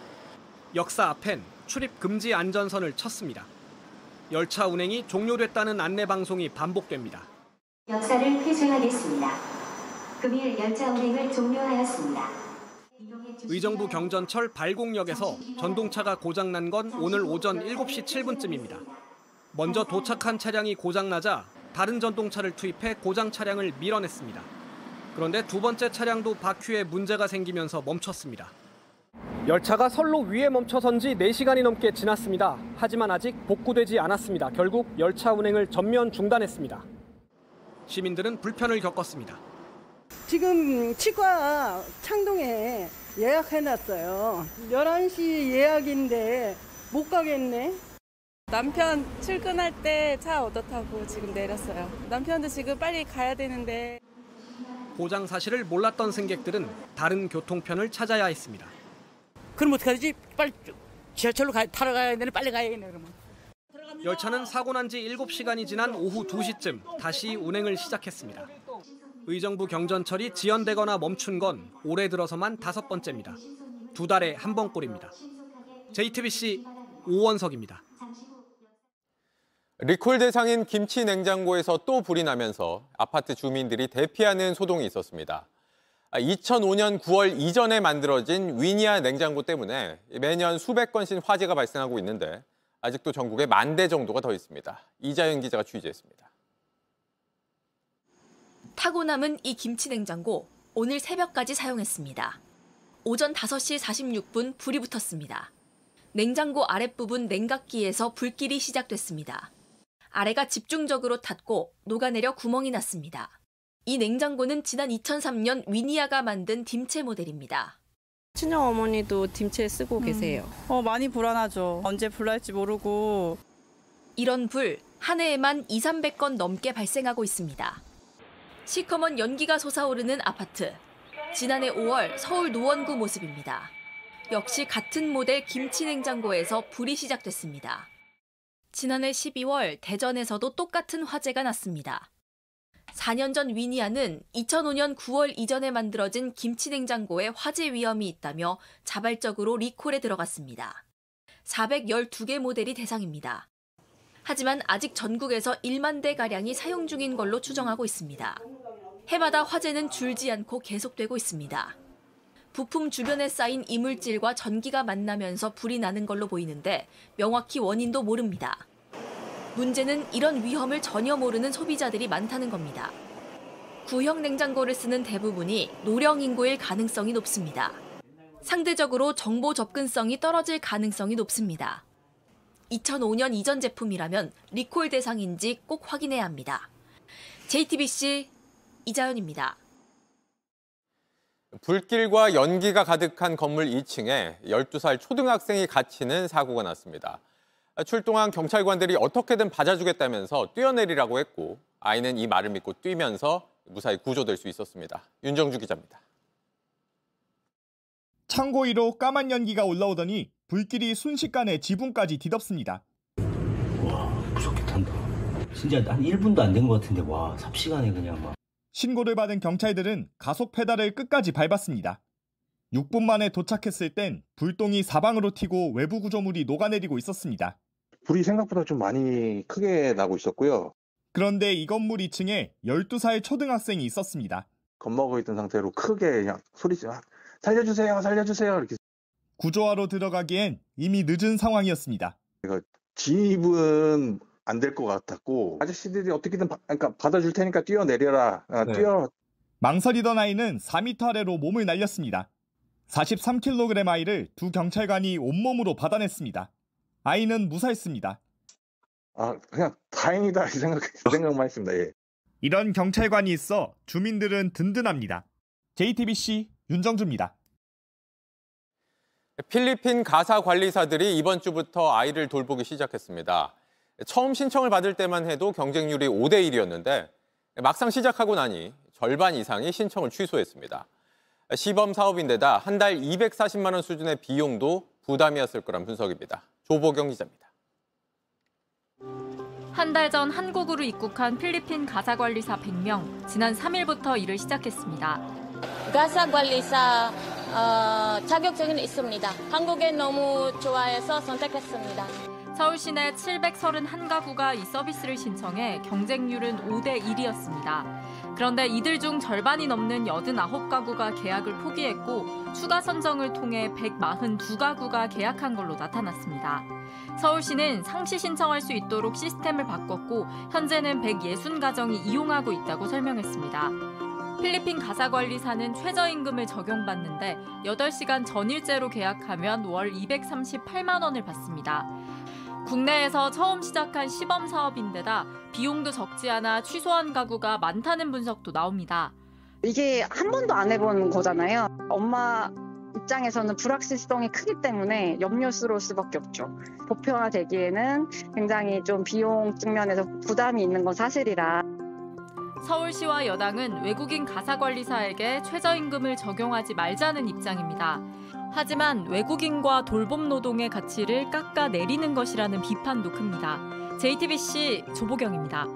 역사 앞엔 출입 금지 안전선을 쳤습니다. 열차 운행이 종료됐다는 안내 방송이 반복됩니다. 역사를 회수하겠습니다. 금일 열차 운행을 종료하였습니다. 의정부 경전철 발곡역에서 전동차가 고장난 건 오늘 오전 7시 7분쯤입니다. 먼저 도착한 차량이 고장나자 다른 전동차를 투입해 고장 차량을 밀어냈습니다. 그런데 두 번째 차량도 바퀴에 문제가 생기면서 멈췄습니다. 열차가 선로 위에 멈춰선 지 4시간이 넘게 지났습니다. 하지만 아직 복구되지 않았습니다. 결국 열차 운행을 전면 중단했습니다. 시민들은 불편을 겪었습니다. 지금 치과 창동에 예약해놨어요. 11시 예약인데 못 가겠네. 남편 출근할 때 차 얻어 타고 지금 내렸어요. 남편도 지금 빨리 가야 되는데. 고장 사실을 몰랐던 승객들은 다른 교통편을 찾아야 했습니다. 그럼 어떡하지? 빨리 지하철로 타러 가야 되는데 빨리 가야겠네 그러면. 열차는 사고 난 지 7시간이 지난 오후 2시쯤 다시 운행을 시작했습니다. 의정부 경전철이 지연되거나 멈춘 건 올해 들어서만 5번째입니다. 2달에 한 번꼴입니다. JTBC 오원석입니다. 리콜 대상인 김치 냉장고에서 또 불이 나면서 아파트 주민들이 대피하는 소동이 있었습니다. 2005년 9월 이전에 만들어진 위니아 냉장고 때문에 매년 수백 건씩 화재가 발생하고 있는데 아직도 전국에 10,000대 정도가 더 있습니다. 이자연 기자가 취재했습니다. 타고 남은 이 김치 냉장고 오늘 새벽까지 사용했습니다. 오전 5시 46분 불이 붙었습니다. 냉장고 아랫부분 냉각기에서 불길이 시작됐습니다. 아래가 집중적으로 탔고 녹아내려 구멍이 났습니다. 이 냉장고는 지난 2003년 위니아가 만든 딤체 모델입니다. 친정어머니도 딤체 쓰고 계세요. 많이 불안하죠. 언제 불 날지 모르고. 이런 불 한 해에만 200~300건 넘게 발생하고 있습니다. 시커먼 연기가 솟아오르는 아파트. 지난해 5월 서울 노원구 모습입니다. 역시 같은 모델 김치 냉장고에서 불이 시작됐습니다. 지난해 12월 대전에서도 똑같은 화재가 났습니다. 4년 전 위니아는 2005년 9월 이전에 만들어진 김치 냉장고에 화재 위험이 있다며 자발적으로 리콜에 들어갔습니다. 412개 모델이 대상입니다. 하지만 아직 전국에서 1만 대가량이 사용 중인 걸로 추정하고 있습니다. 해마다 화재는 줄지 않고 계속되고 있습니다. 부품 주변에 쌓인 이물질과 전기가 만나면서 불이 나는 걸로 보이는데 명확히 원인도 모릅니다. 문제는 이런 위험을 전혀 모르는 소비자들이 많다는 겁니다. 구형 냉장고를 쓰는 대부분이 노령 인구일 가능성이 높습니다. 상대적으로 정보 접근성이 떨어질 가능성이 높습니다. 2005년 이전 제품이라면 리콜 대상인지 꼭 확인해야 합니다. JTBC 이자연입니다. 불길과 연기가 가득한 건물 2층에 12살 초등학생이 갇히는 사고가 났습니다. 출동한 경찰관들이 어떻게든 받아주겠다면서 뛰어내리라고 했고 아이는 이 말을 믿고 뛰면서 무사히 구조될 수 있었습니다. 윤정주 기자입니다. 창고 위로 까만 연기가 올라오더니 불길이 순식간에 지붕까지 뒤덮습니다. 와, 무섭게 탄다. 진짜 한 1분도 안 된 것 같은데 와, 삽시간에 그냥 막. 신고를 받은 경찰들은 가속 페달을 끝까지 밟았습니다. 6분 만에 도착했을 땐 불똥이 사방으로 튀고 외부 구조물이 녹아내리고 있었습니다. 불이 생각보다 좀 많이 크게 나고 있었고요. 그런데 이 건물 2층에 12살 초등학생이 있었습니다. 겁먹어 있던 상태로 크게 그냥 소리쳐 살려주세요, 살려주세요 이렇게. 구조하러 들어가기엔 이미 늦은 상황이었습니다. 진입은 안 될 것 같았고 아저씨들이 어떻게든 그러니까 받아줄 테니까 뛰어내려라. 뛰어. 망설이던 아이는 4m 아래로 몸을 날렸습니다. 43kg 아이를 두 경찰관이 온몸으로 받아냈습니다. 아이는 무사했습니다. 그냥 다행이다 이 생각만 했습니다. 예. 이런 경찰관이 있어 주민들은 든든합니다. JTBC 윤정주입니다. 필리핀 가사 관리사들이 이번 주부터 아이를 돌보기 시작했습니다. 처음 신청을 받을 때만 해도 경쟁률이 5대 1이었는데 막상 시작하고 나니 절반 이상이 신청을 취소했습니다. 시범 사업인데다 한 달 240만 원 수준의 비용도 부담이었을 거란 분석입니다. 조보경 기자입니다. 한 달 전 한국으로 입국한 필리핀 가사 관리사 100명, 지난 3일부터 일을 시작했습니다. 가사 관리사 자격증은 있습니다. 한국에 너무 좋아해서 선택했습니다. 서울 시내 731가구가 이 서비스를 신청해 경쟁률은 5대 1이었습니다. 그런데 이들 중 절반이 넘는 89가구가 계약을 포기했고 추가 선정을 통해 142가구가 계약한 걸로 나타났습니다. 서울시는 상시 신청할 수 있도록 시스템을 바꿨고 현재는 160가정이 이용하고 있다고 설명했습니다. 필리핀 가사관리사는 최저임금을 적용받는데 8시간 전일제로 계약하면 월 238만 원을 받습니다. 국내에서 처음 시작한 시범 사업인데다 비용도 적지 않아 취소한 가구가 많다는 분석도 나옵니다. 이게 한 번도 안 해본 거잖아요. 엄마 입장에서는 불확실성이 크기 때문에 염려스러울 수밖에 없죠. 보편화되기에는 굉장히 좀 비용 측면에서 부담이 있는 건 사실이라. 서울시와 여당은 외국인 가사관리사에게 최저임금을 적용하지 말자는 입장입니다. 하지만 외국인과 돌봄 노동의 가치를 깎아내리는 것이라는 비판도 큽니다. JTBC 조보경입니다.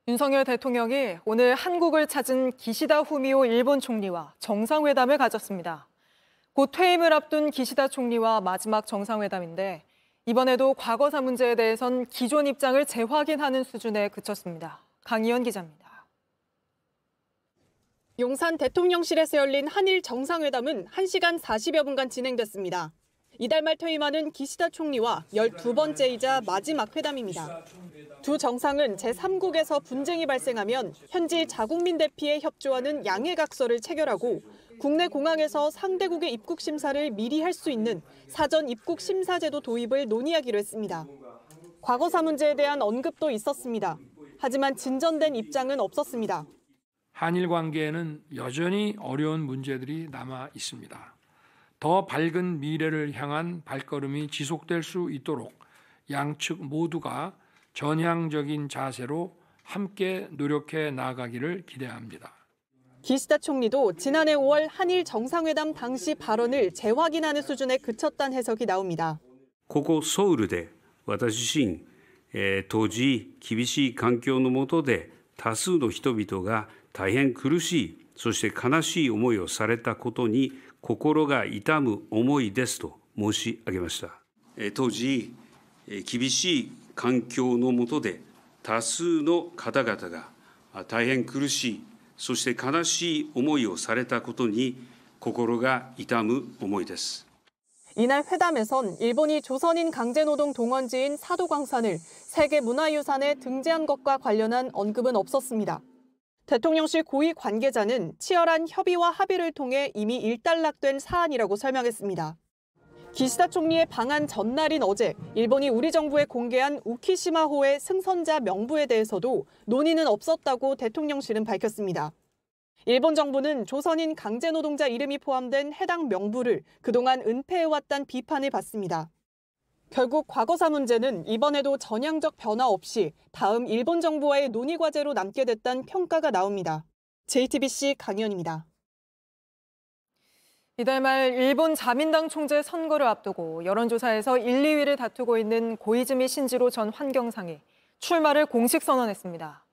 윤석열 대통령이 오늘 한국을 찾은 기시다 후미오 일본 총리와 정상회담을 가졌습니다. 곧 퇴임을 앞둔 기시다 총리와 마지막 정상회담인데 이번에도 과거사 문제에 대해선 기존 입장을 재확인하는 수준에 그쳤습니다. 강희연 기자입니다. 용산 대통령실에서 열린 한일 정상회담은 1시간 40여 분간 진행됐습니다. 이달 말 퇴임하는 기시다 총리와 12번째이자 마지막 회담입니다. 두 정상은 제3국에서 분쟁이 발생하면 현지 자국민 대피에 협조하는 양해각서를 체결하고 국내 공항에서 상대국의 입국 심사를 미리 할 수 있는 사전 입국 심사 제도 도입을 논의하기로 했습니다. 과거사 문제에 대한 언급도 있었습니다. 하지만 진전된 입장은 없었습니다. 한일 관계에는 여전히 어려운 문제들이 남아 있습니다. 더 밝은 미래를 향한 발걸음이 지속될 수 있도록 양측 모두가 전향적인 자세로 함께 노력해 나아가기를 기대합니다. 기시다 총리도 지난해 5월 한일 정상회담 당시 발언을 재확인하는 수준에 그쳤다는 해석이 나옵니다. ここソウルで私自身、当時厳しい環境の下で多数の人々が大変苦しい、そして悲しい思いをされたことに心が痛む思いですと申し上げました。当時厳しい環境の下で多数の方々が大変苦しい、そして悲しい思いをされたことに心が痛む思いです。 이날 회담에선 일본이 조선인 강제노동 동원지인 사도광산을 세계문화유산에 등재한 것과 관련한 언급은 없었습니다. 대통령실 고위 관계자는 치열한 협의와 합의를 통해 이미 일단락된 사안이라고 설명했습니다. 기시다 총리의 방한 전날인 어제 일본이 우리 정부에 공개한 우키시마호의 승선자 명부에 대해서도 논의는 없었다고 대통령실은 밝혔습니다. 일본 정부는 조선인 강제노동자 이름이 포함된 해당 명부를 그동안 은폐해왔다는 비판을 받습니다. 결국 과거사 문제는 이번에도 전향적 변화 없이 다음 일본 정부와의 논의 과제로 남게 됐다는 평가가 나옵니다. JTBC 강희연입니다. 이달 말 일본 자민당 총재 선거를 앞두고 여론조사에서 1, 2위를 다투고 있는 고이즈미 신지로 전 환경상이 출마를 공식 선언했습니다.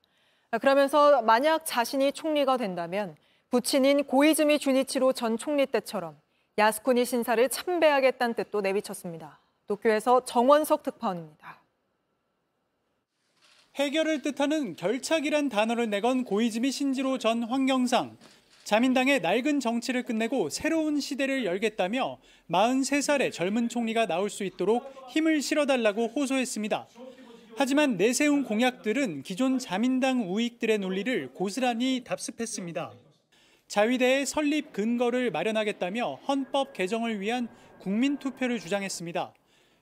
그러면서 만약 자신이 총리가 된다면 부친인 고이즈미 주니치로 전 총리 때처럼 야스쿠니 신사를 참배하겠다는 뜻도 내비쳤습니다. 도쿄에서 정원석 특파원입니다. 해결을 뜻하는 결착이란 단어를 내건 고이즈미 신지로 전 환경상. 자민당의 낡은 정치를 끝내고 새로운 시대를 열겠다며 43살의 젊은 총리가 나올 수 있도록 힘을 실어달라고 호소했습니다. 하지만 내세운 공약들은 기존 자민당 우익들의 논리를 고스란히 답습했습니다. 자위대의 설립 근거를 마련하겠다며 헌법 개정을 위한 국민투표를 주장했습니다.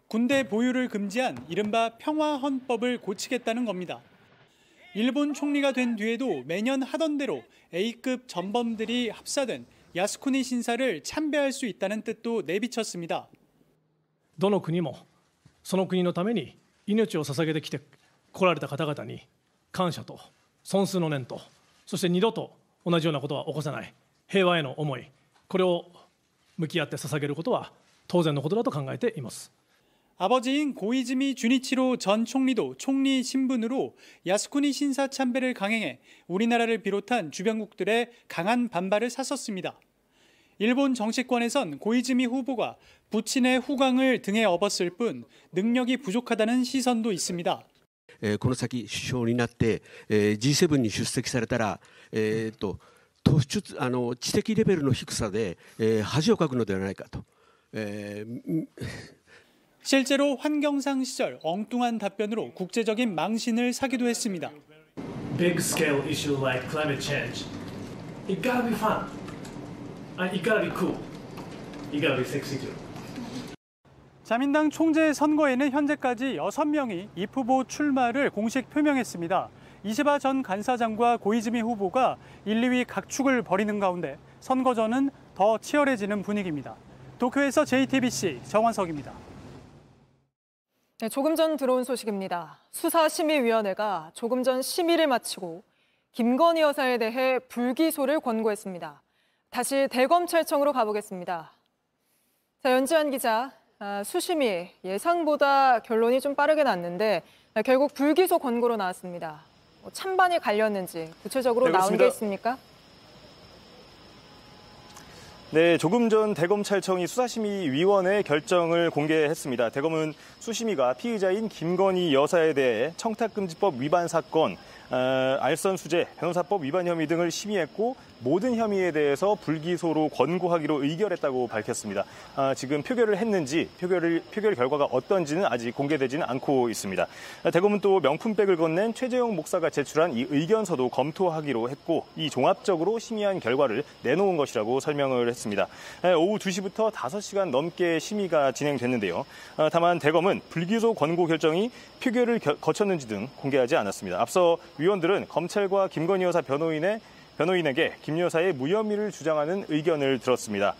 군대 보유를 금지한 이른바 평화헌법을 고치겠다는 겁니다. 일본 총리가 된 뒤에도 매년 하던 대로 A급 전범들이 합사된 야스쿠니 신사를 참배할 수 있다는 뜻도 내비쳤습니다. どの国もその国のために命を捧げてきて来られた方々に感謝と尊崇の念と、そして二度と同じようなことは起こさない平和への思い、これを向き合って捧げることは当然のことだと考えています。 아버지인 고이즈미 주니치로 전 총리도 총리 신분으로 야스쿠니 신사 참배를 강행해 우리나라를 비롯한 주변국들의 강한 반발을 샀었습니다. 일본 정치권에선 고이즈미 후보가 부친의 후광을 등에 업었을 뿐 능력이 부족하다는 시선도 있습니다. この先首相になって G7 に出席されたら知的レベルの低さで恥をかくのではないかと。 실제로 환경상 시절 엉뚱한 답변으로 국제적인 망신을 사기도 했습니다. Big scale issue like climate change. It gotta be fun. It gotta be cool. It gotta be sexy too. 자민당 총재 선거에는 현재까지 6명이 입 후보 출마를 공식 표명했습니다. 이시바 전 간사장과 고이즈미 후보가 1, 2위 각축을 벌이는 가운데 선거전은 더 치열해지는 분위기입니다. 도쿄에서 JTBC 정원석입니다. 네, 조금 전 들어온 소식입니다. 수사심의위원회가 조금 전 심의를 마치고 김건희 여사에 대해 불기소를 권고했습니다. 다시 대검찰청으로 가보겠습니다. 자, 연지한 기자, 수심이 예상보다 결론이 좀 빠르게 났는데 결국 불기소 권고로 나왔습니다. 찬반이 갈렸는지 구체적으로 나온 게 있습니까? 네, 조금 전 대검찰청이 수사심의위원회 결정을 공개했습니다. 대검은 수심위가 피의자인 김건희 여사에 대해 청탁금지법 위반 사건, 알선수재, 변호사법 위반 혐의 등을 심의했고 모든 혐의에 대해서 불기소로 권고하기로 의결했다고 밝혔습니다. 지금 표결을 했는지 표결 결과가 어떤지는 아직 공개되지는 않고 있습니다. 대검은 또 명품백을 건넨 최재형 목사가 제출한 이 의견서도 검토하기로 했고 이 종합적으로 심의한 결과를 내놓은 것이라고 설명을 했습니다. 오후 2시부터 5시간 넘게 심의가 진행됐는데요. 다만 대검은 불기소 권고 결정이 표결을 거쳤는지 등 공개하지 않았습니다. 앞서 위원들은 검찰과 김건희 여사 변호인에게 김 여사의 무혐의를 주장하는 의견을 들었습니다.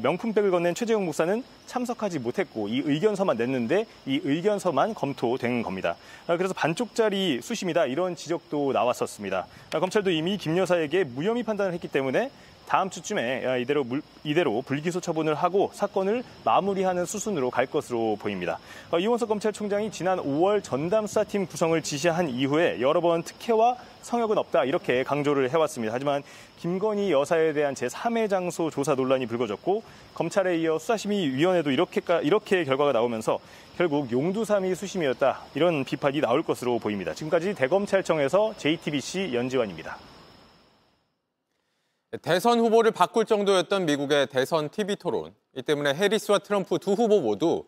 명품백을 건넨 최재형 목사는 참석하지 못했고 이 의견서만 냈는데 이 의견서만 검토된 겁니다. 그래서 반쪽짜리 수심이다 이런 지적도 나왔었습니다. 검찰도 이미 김 여사에게 무혐의 판단을 했기 때문에 다음 주쯤에 이대로 불기소 처분을 하고 사건을 마무리하는 수순으로 갈 것으로 보입니다. 이원석 검찰총장이 지난 5월 전담수사팀 구성을 지시한 이후에 여러 번 특혜와 성역은 없다 이렇게 강조를 해왔습니다. 하지만 김건희 여사에 대한 제3의 장소 조사 논란이 불거졌고 검찰에 이어 수사심의위원회도 이렇게 결과가 나오면서 결국 용두삼이 수심이었다 이런 비판이 나올 것으로 보입니다. 지금까지 대검찰청에서 JTBC 연지환입니다. 대선 후보를 바꿀 정도였던 미국의 대선 TV 토론. 이 때문에 해리스와 트럼프 두 후보 모두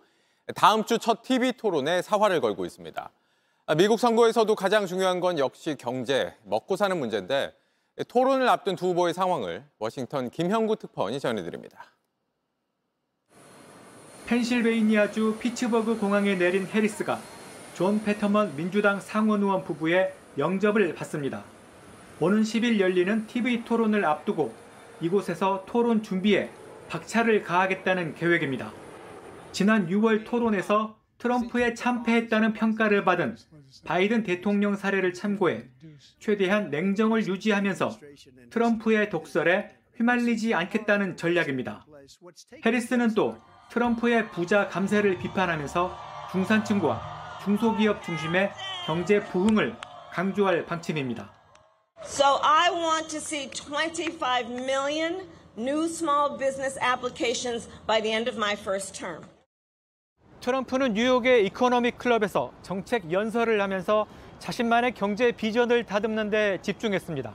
다음 주 첫 TV 토론에 사활을 걸고 있습니다. 미국 선거에서도 가장 중요한 건 역시 경제, 먹고 사는 문제인데 토론을 앞둔 두 후보의 상황을 워싱턴 김형구 특파원이 전해드립니다. 펜실베이니아주 피츠버그 공항에 내린 해리스가 존 패터먼 민주당 상원 의원 부부의 영접을 받습니다. 오는 10일 열리는 TV 토론을 앞두고 이곳에서 토론 준비에 박차를 가하겠다는 계획입니다. 지난 6월 토론에서 트럼프에 참패했다는 평가를 받은 바이든 대통령 사례를 참고해 최대한 냉정을 유지하면서 트럼프의 독설에 휘말리지 않겠다는 전략입니다. 해리스는 또 트럼프의 부자 감세를 비판하면서 중산층과 중소기업 중심의 경제 부흥을 강조할 방침입니다. So I want to see 25 million new small business applications by the end of my first term. 트럼프는 뉴욕의 이코노믹 클럽에서 정책 연설을 하면서 자신만의 경제 비전을 다듬는 데 집중했습니다.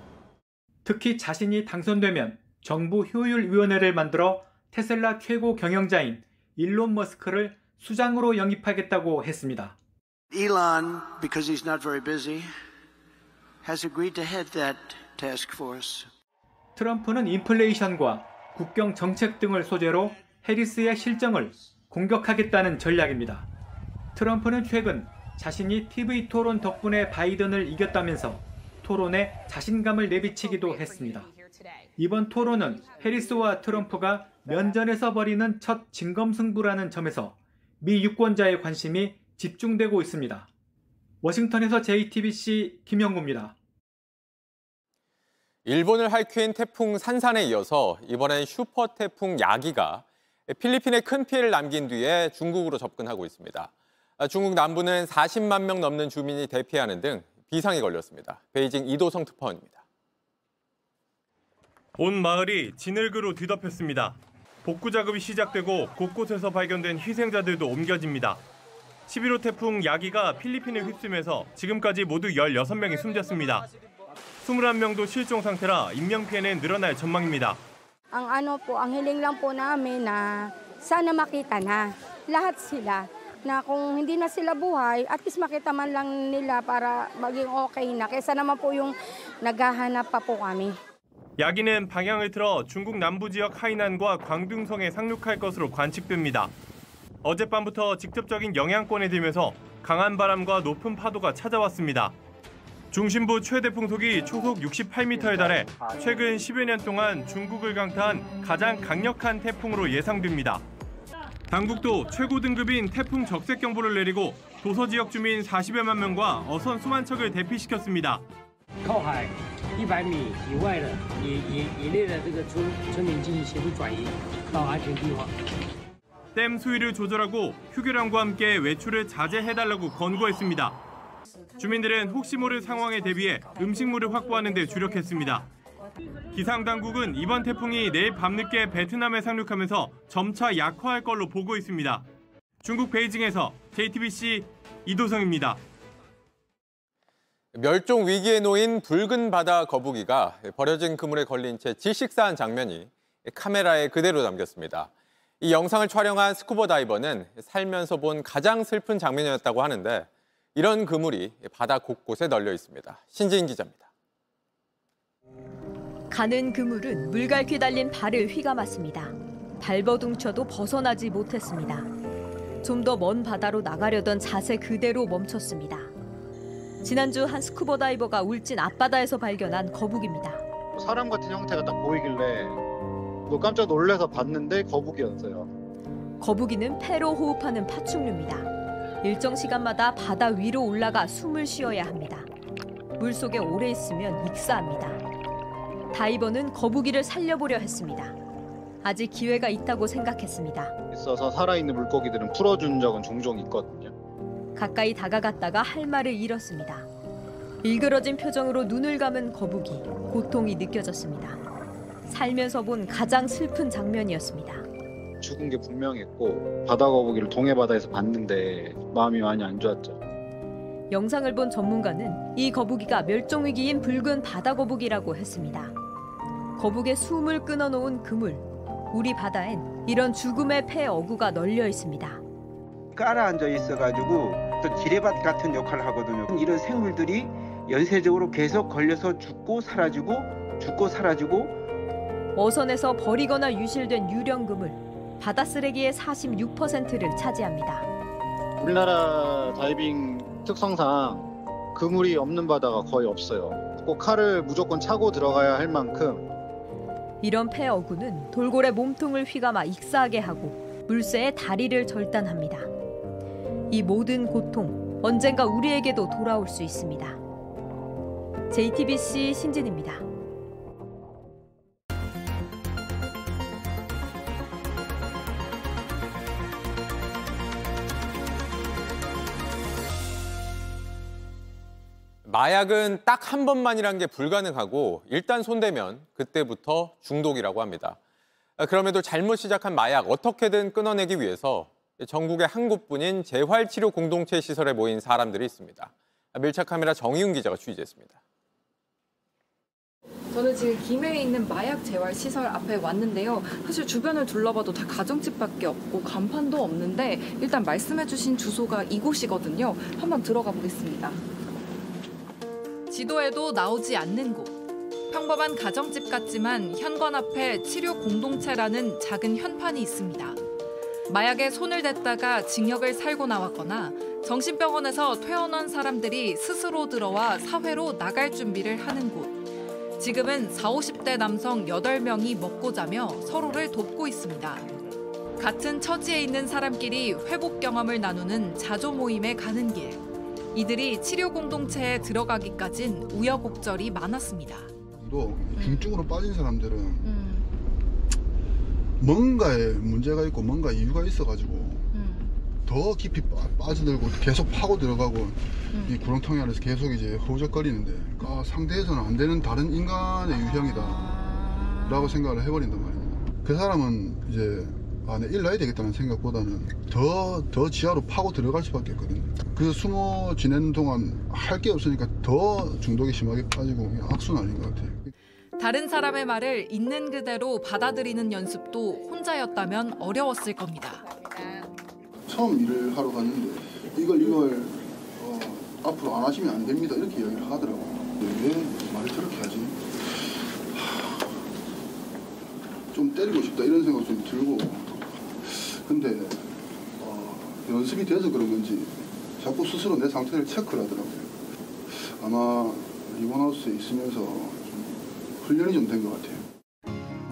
특히 자신이 당선되면 정부 효율위원회를 만들어 테슬라 최고 경영자인 일론 머스크를 수장으로 영입하겠다고 했습니다. Elon, because he's not very busy, has agreed to head that task force. 트럼프는 인플레이션과 국경 정책 등을 소재로 해리스의 실정을 공격하겠다는 전략입니다. 트럼프는 최근 자신이 TV 토론 덕분에 바이든을 이겼다면서 토론에 자신감을 내비치기도 했습니다. 이번 토론은 해리스와 트럼프가 면전에서 벌이는 첫 진검승부라는 점에서 미 유권자의 관심이 집중되고 있습니다. 워싱턴에서 JTBC 김영구입니다. 일본을 핥힌 태풍 산산에 이어서 이번엔 슈퍼 태풍 야기가 필리핀에 큰 피해를 남긴 뒤에 중국으로 접근하고 있습니다. 중국 남부는 40만 명 넘는 주민이 대피하는 등 비상이 걸렸습니다. 베이징 이도성 특파원입니다. 온 마을이 진흙으로 뒤덮였습니다. 복구 작업이 시작되고 곳곳에서 발견된 희생자들도 옮겨집니다. 11호 태풍 야기가 필리핀을 휩쓰면서 지금까지 모두 16명이 숨졌습니다. 21명도 실종 상태라 인명피해는 늘어날 전망입니다. ang hiling lang po namin na sana makita na lahat sila na kung hindi na sila buhay at least makita man lang nila para maging okay na kaysa naman po yung naghahanap pa po kami. 야기는 방향을 틀어 중국 남부 지역 하이난과 광둥성에 상륙할 것으로 관측됩니다. 어젯밤부터 직접적인 영향권에 들면서 강한 바람과 높은 파도가 찾아왔습니다. 중심부 최대 풍속이 초속 68m에 달해 최근 10여 년 동안 중국을 강타한 가장 강력한 태풍으로 예상됩니다. 당국도 최고 등급인 태풍 적색경보를 내리고 도서 지역 주민 40여만 명과 어선 수만 척을 대피시켰습니다. 靠海100米以外的以内的这个村民进行协助转移到安全地方。 댐 수위를 조절하고 휴교량과 함께 외출을 자제해달라고 권고했습니다. 주민들은 혹시 모를 상황에 대비해 음식물을 확보하는 데 주력했습니다. 기상당국은 이번 태풍이 내일 밤늦게 베트남에 상륙하면서 점차 약화할 걸로 보고 있습니다. 중국 베이징에서 JTBC 이도성입니다. 멸종 위기에 놓인 붉은 바다 거북이가 버려진 그물에 걸린 채 질식사한 장면이 카메라에 그대로 담겼습니다. 이 영상을 촬영한 스쿠버 다이버는 살면서 본 가장 슬픈 장면이었다고 하는데 이런 그물이 바다 곳곳에 널려 있습니다. 신지인 기자입니다. 가는 그물은 물갈퀴 달린 발을 휘감았습니다. 발버둥쳐도 벗어나지 못했습니다. 좀 더 먼 바다로 나가려던 자세 그대로 멈췄습니다. 지난주 한 스쿠버 다이버가 울진 앞바다에서 발견한 거북입니다. 사람 같은 형태가 딱 보이길래 깜짝 놀라서 봤는데 거북이였어요. 거북이는 폐로 호흡하는 파충류입니다. 일정 시간마다 바다 위로 올라가 숨을 쉬어야 합니다. 물속에 오래 있으면 익사합니다. 다이버는 거북이를 살려보려 했습니다. 아직 기회가 있다고 생각했습니다. 있어서 살아있는 물고기들은 풀어준 적은 종종 있거든요. 가까이 다가갔다가 할 말을 잃었습니다. 일그러진 표정으로 눈을 감은 거북이, 고통이 느껴졌습니다. 살면서 본 가장 슬픈 장면이었습니다. 죽은 게 분명했고 바다 거북이를 동해 바다에서 봤는데 마음이 많이 안 좋았죠. 영상을 본 전문가는 이 거북이가 멸종 위기인 붉은 바다 거북이라고 했습니다. 거북의 숨을 끊어놓은 그물, 우리 바다엔 이런 죽음의 폐 어구가 널려 있습니다. 깔아앉아 있어가지고 또 지뢰밭 같은 역할을 하거든요. 이런 생물들이 연쇄적으로 계속 걸려서 죽고 사라지고 어선에서 버리거나 유실된 유령 그물, 바다 쓰레기의 46%를 차지합니다. 우리나라 다이빙 특성상 그물이 없는 바다가 거의 없어요. 꼭 칼을 무조건 차고 들어가야 할 만큼. 이런 폐 어구는 돌고래 몸통을 휘감아 익사하게 하고 물새의 다리를 절단합니다. 이 모든 고통, 언젠가 우리에게도 돌아올 수 있습니다. JTBC 신진입니다. 마약은 딱 한 번만이란 게 불가능하고 일단 손대면 그때부터 중독이라고 합니다. 그럼에도 잘못 시작한 마약 어떻게든 끊어내기 위해서 전국의 한 곳뿐인 재활치료 공동체 시설에 모인 사람들이 있습니다. 밀착 카메라 정희웅 기자가 취재했습니다. 저는 지금 김해에 있는 마약 재활 시설 앞에 왔는데요. 사실 주변을 둘러봐도 다 가정집밖에 없고 간판도 없는데 일단 말씀해주신 주소가 이곳이거든요. 한번 들어가 보겠습니다. 지도에도 나오지 않는 곳. 평범한 가정집 같지만 현관 앞에 치료 공동체라는 작은 현판이 있습니다. 마약에 손을 댔다가 징역을 살고 나왔거나 정신병원에서 퇴원한 사람들이 스스로 들어와 사회로 나갈 준비를 하는 곳. 지금은 40, 50대 남성 8명이 먹고 자며 서로를 돕고 있습니다. 같은 처지에 있는 사람끼리 회복 경험을 나누는 자조 모임에 가는 길. 이들이 치료 공동체에 들어가기까진 우여곡절이 많았습니다. 중증으로 빠진 사람들은 뭔가에 문제가 있고 뭔가 이유가 있어가지고 더 깊이 빠져들고 계속 파고 들어가고 이 구렁텅이 안에서 계속 이제 허우적거리는데 상대해서는 안 되는 다른 인간의 유형이다 라고 생각을 해버린단 말입니다. 그 사람은 이제 내 일 놔야 되겠다는 생각보다는 더 지하로 파고 들어갈 수밖에 없거든요. 그래서 숨어 지내는 동안 할 게 없으니까 더 중독이 심하게 빠지고 악순환인 것 같아요. 다른 사람의 말을 있는 그대로 받아들이는 연습도 혼자였다면 어려웠을 겁니다. 처음 일을 하러 갔는데 이걸 앞으로 안 하시면 안 됩니다 이렇게 이야기를 하더라고요. 왜 말을 저렇게 하지? 좀 때리고 싶다 이런 생각 좀 들고 근데 연습이 돼서 그런 건지 자꾸 스스로 내 상태를 체크를 하더라고요. 아마 리본하우스에 있으면서 좀 훈련이 좀 된 것 같아요.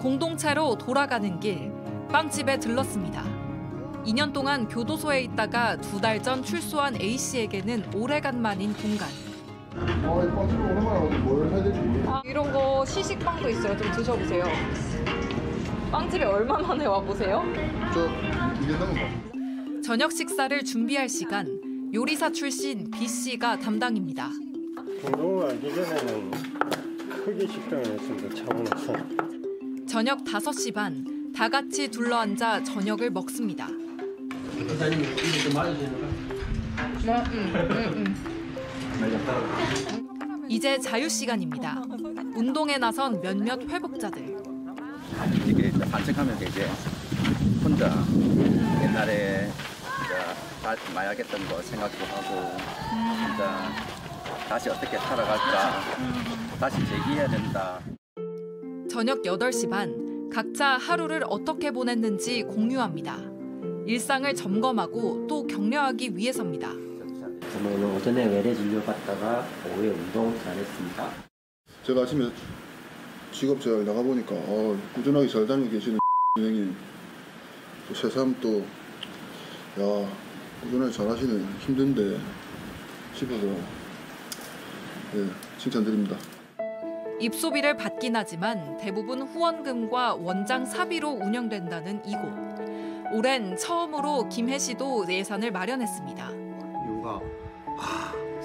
공동체로 돌아가는 길, 빵집에 들렀습니다. 2년 동안 교도소에 있다가 2달 전 출소한 A씨에게는 오래간만인 공간. 빵집에 오랜만에 뭘 해야 될지 모르겠어요. 이런 거 시식빵도 있어요. 좀 드셔보세요. 빵집에 얼마 만에 와보세요? 저 2년 넘은 것 같아요. 저녁 식사를 준비할 시간, 요리사 출신 B씨가 담당입니다. 공동을 알기 전에는 크게 식당을 했습니다. 차원에서. 저녁 5시 반, 다 같이 둘러앉아 저녁을 먹습니다. 기사님 이거 좀 맞으시는가? 이제 자유 시간입니다. 운동에 나선 몇몇 회복자들. 이렇게 산책하면서 이제 혼자 옛날에 마약했던 거 생각도 하고 혼자 다시 어떻게 살아갈까 다시 재기해야 된다. 저녁 8시 반, 각자 하루를 어떻게 보냈는지 공유합니다. 일상을 점검하고 또 격려하기 위해서입니다. 저는 오전에 외래 진료 받다가 오후에 운동 잘했습니다. 제가 아침에 직업재활 나가보니까 꾸준하게 잘 다니고 계시는 선생님 또 새삼 또 꾸준하게 잘하시는 힘든데 싶어서 칭찬드립니다. 입소비를 받긴 하지만 대부분 후원금과 원장 사비로 운영된다는 이곳. 올해는 처음으로 김혜 씨도 예산을 마련했습니다. 이유가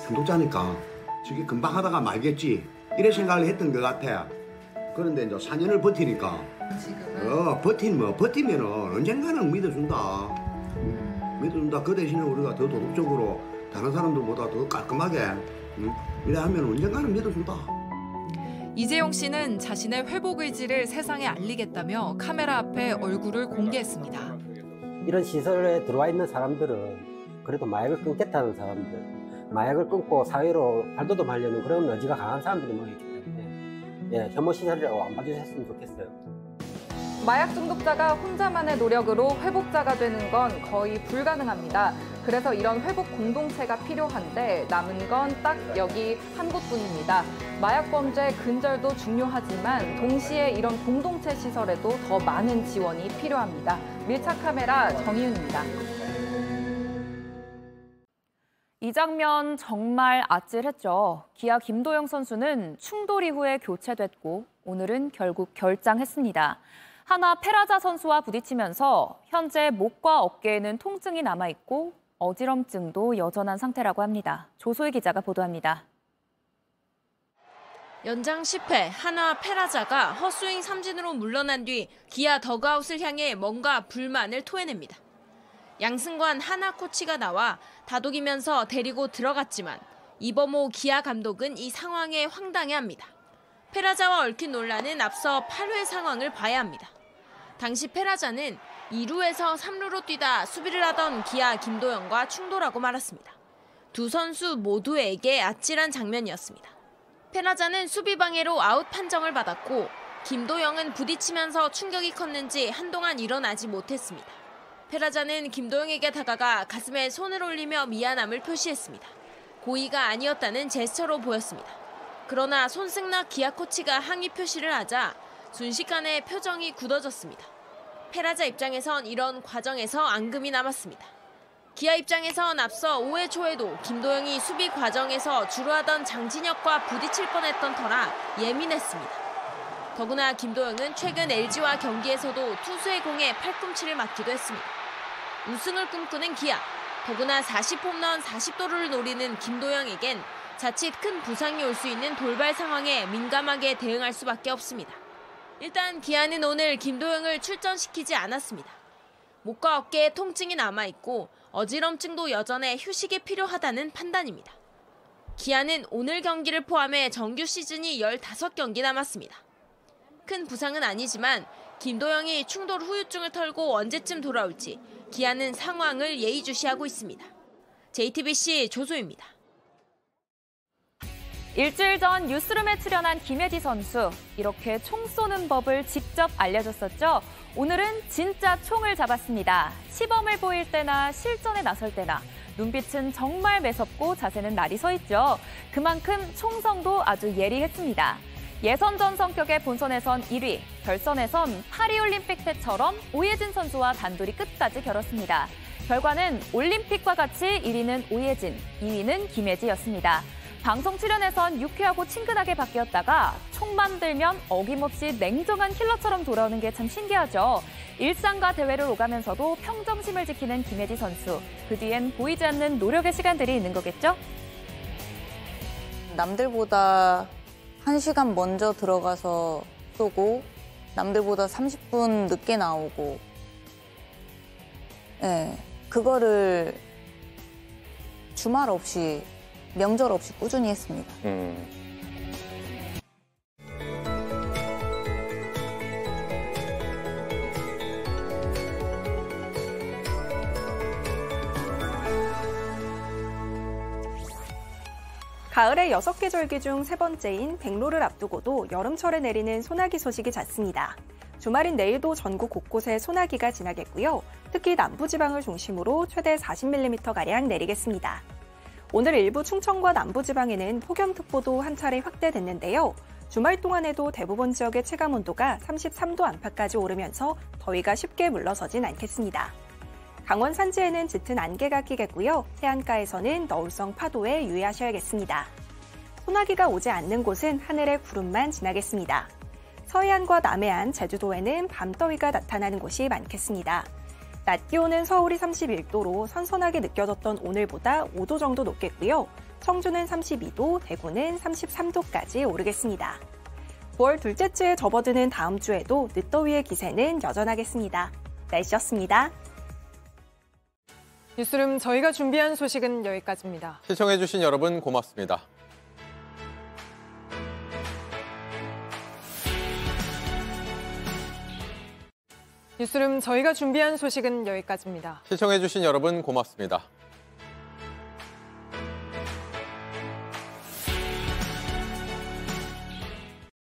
중독자니까 저게 금방 하다가 말겠지 이런 생각을 했던 것 같아. 그런데 이제 4년을 버티니까 버티면은 언젠가는 믿어준다. 믿어준다. 그 대신에 우리가 더 도덕적으로 다른 사람들보다 더 깔끔하게 이래 하면 언젠가는 믿어준다. 이재용 씨는 자신의 회복 의지를 세상에 알리겠다며 카메라 앞에 얼굴을 공개했습니다. 이런 시설에 들어와 있는 사람들은 그래도 마약을 끊겠다는 사람들, 마약을 끊고 사회로 발돋움하려는 그런 의지가 강한 사람들이 모여있기 때문에 혐오 시설이라고 안 봐주셨으면 좋겠어요. 마약 중독자가 혼자만의 노력으로 회복자가 되는 건 거의 불가능합니다. 그래서 이런 회복 공동체가 필요한데 남은 건 딱 여기 한 곳뿐입니다. 마약 범죄 근절도 중요하지만 동시에 이런 공동체 시설에도 더 많은 지원이 필요합니다. 밀착 카메라 정희윤입니다. 이 장면 정말 아찔했죠. 기아 김도영 선수는 충돌 이후에 교체됐고 오늘은 결국 결장했습니다. 하나 페라자 선수와 부딪히면서 현재 목과 어깨에는 통증이 남아있고 어지럼증도 여전한 상태라고 합니다. 조소희 기자가 보도합니다. 연장 10회 하나 페라자가 헛스윙 삼진으로 물러난 뒤 기아 더그아웃을 향해 뭔가 불만을 토해냅니다. 양승관 하나 코치가 나와 다독이면서 데리고 들어갔지만 이범호 기아 감독은 이 상황에 황당해합니다. 페라자와 얽힌 논란은 앞서 8회 상황을 봐야 합니다. 당시 페라자는 2루에서 3루로 뛰다 수비를 하던 기아 김도영과 충돌하고 말았습니다. 두 선수 모두에게 아찔한 장면이었습니다. 페라자는 수비 방해로 아웃 판정을 받았고 김도영은 부딪히면서 충격이 컸는지 한동안 일어나지 못했습니다. 페라자는 김도영에게 다가가 가슴에 손을 올리며 미안함을 표시했습니다. 고의가 아니었다는 제스처로 보였습니다. 그러나 손승락 기아 코치가 항의 표시를 하자 순식간에 표정이 굳어졌습니다. 페라자 입장에선 이런 과정에서 앙금이 남았습니다. 기아 입장에선 앞서 5회 초에도 김도영이 수비 과정에서 주로 하던 장진혁과 부딪힐 뻔했던 터라 예민했습니다. 더구나 김도영은 최근 LG와 경기에서도 투수의 공에 팔꿈치를 맞기도 했습니다. 우승을 꿈꾸는 기아, 더구나 40홈런 40도루를 노리는 김도영에겐 자칫 큰 부상이 올 수 있는 돌발 상황에 민감하게 대응할 수밖에 없습니다. 일단 기아는 오늘 김도영을 출전시키지 않았습니다. 목과 어깨에 통증이 남아있고 어지럼증도 여전해 휴식이 필요하다는 판단입니다. 기아는 오늘 경기를 포함해 정규 시즌이 15경기 남았습니다. 큰 부상은 아니지만 김도영이 충돌 후유증을 털고 언제쯤 돌아올지 기아는 상황을 예의주시하고 있습니다. JTBC 조소입니다. 일주일 전 뉴스룸에 출연한 김혜지 선수. 이렇게 총 쏘는 법을 직접 알려줬었죠. 오늘은 진짜 총을 잡았습니다. 시범을 보일 때나 실전에 나설 때나 눈빛은 정말 매섭고 자세는 날이 서 있죠. 그만큼 총성도 아주 예리했습니다. 예선전 성격의 본선에선 1위, 결선에선 파리올림픽 때처럼 오예진 선수와 단둘이 끝까지 겨뤘습니다. 결과는 올림픽과 같이 1위는 오예진, 2위는 김혜지였습니다. 방송 출연에선 유쾌하고 친근하게 바뀌었다가 총만 들면 어김없이 냉정한 킬러처럼 돌아오는 게 참 신기하죠. 일상과 대회를 오가면서도 평정심을 지키는 김혜지 선수. 그 뒤엔 보이지 않는 노력의 시간들이 있는 거겠죠? 남들보다 1시간 먼저 들어가서 쏘고 남들보다 30분 늦게 나오고 그거를 주말 없이 명절 없이 꾸준히 했습니다. 가을의 6개 절기 중 세 번째인 백로를 앞두고도 여름철에 내리는 소나기 소식이 잦습니다. 주말인 내일도 전국 곳곳에 소나기가 지나겠고요. 특히 남부지방을 중심으로 최대 40mm가량 내리겠습니다. 오늘 일부 충청과 남부지방에는 폭염특보도 한 차례 확대됐는데요. 주말 동안에도 대부분 지역의 체감온도가 33도 안팎까지 오르면서 더위가 쉽게 물러서진 않겠습니다. 강원 산지에는 짙은 안개가 끼겠고요. 해안가에서는 너울성 파도에 유의하셔야겠습니다. 소나기가 오지 않는 곳은 하늘에 구름만 지나겠습니다. 서해안과 남해안, 제주도에는 밤더위가 나타나는 곳이 많겠습니다. 낮 기온은 서울이 31도로 선선하게 느껴졌던 오늘보다 5도 정도 높겠고요. 청주는 32도, 대구는 33도까지 오르겠습니다. 9월 둘째 주에 접어드는 다음 주에도 늦더위의 기세는 여전하겠습니다. 날씨였습니다. 뉴스룸 저희가 준비한 소식은 여기까지입니다. 시청해주신 여러분 고맙습니다. 뉴스룸 저희가 준비한 소식은 여기까지입니다. 시청해주신 여러분 고맙습니다.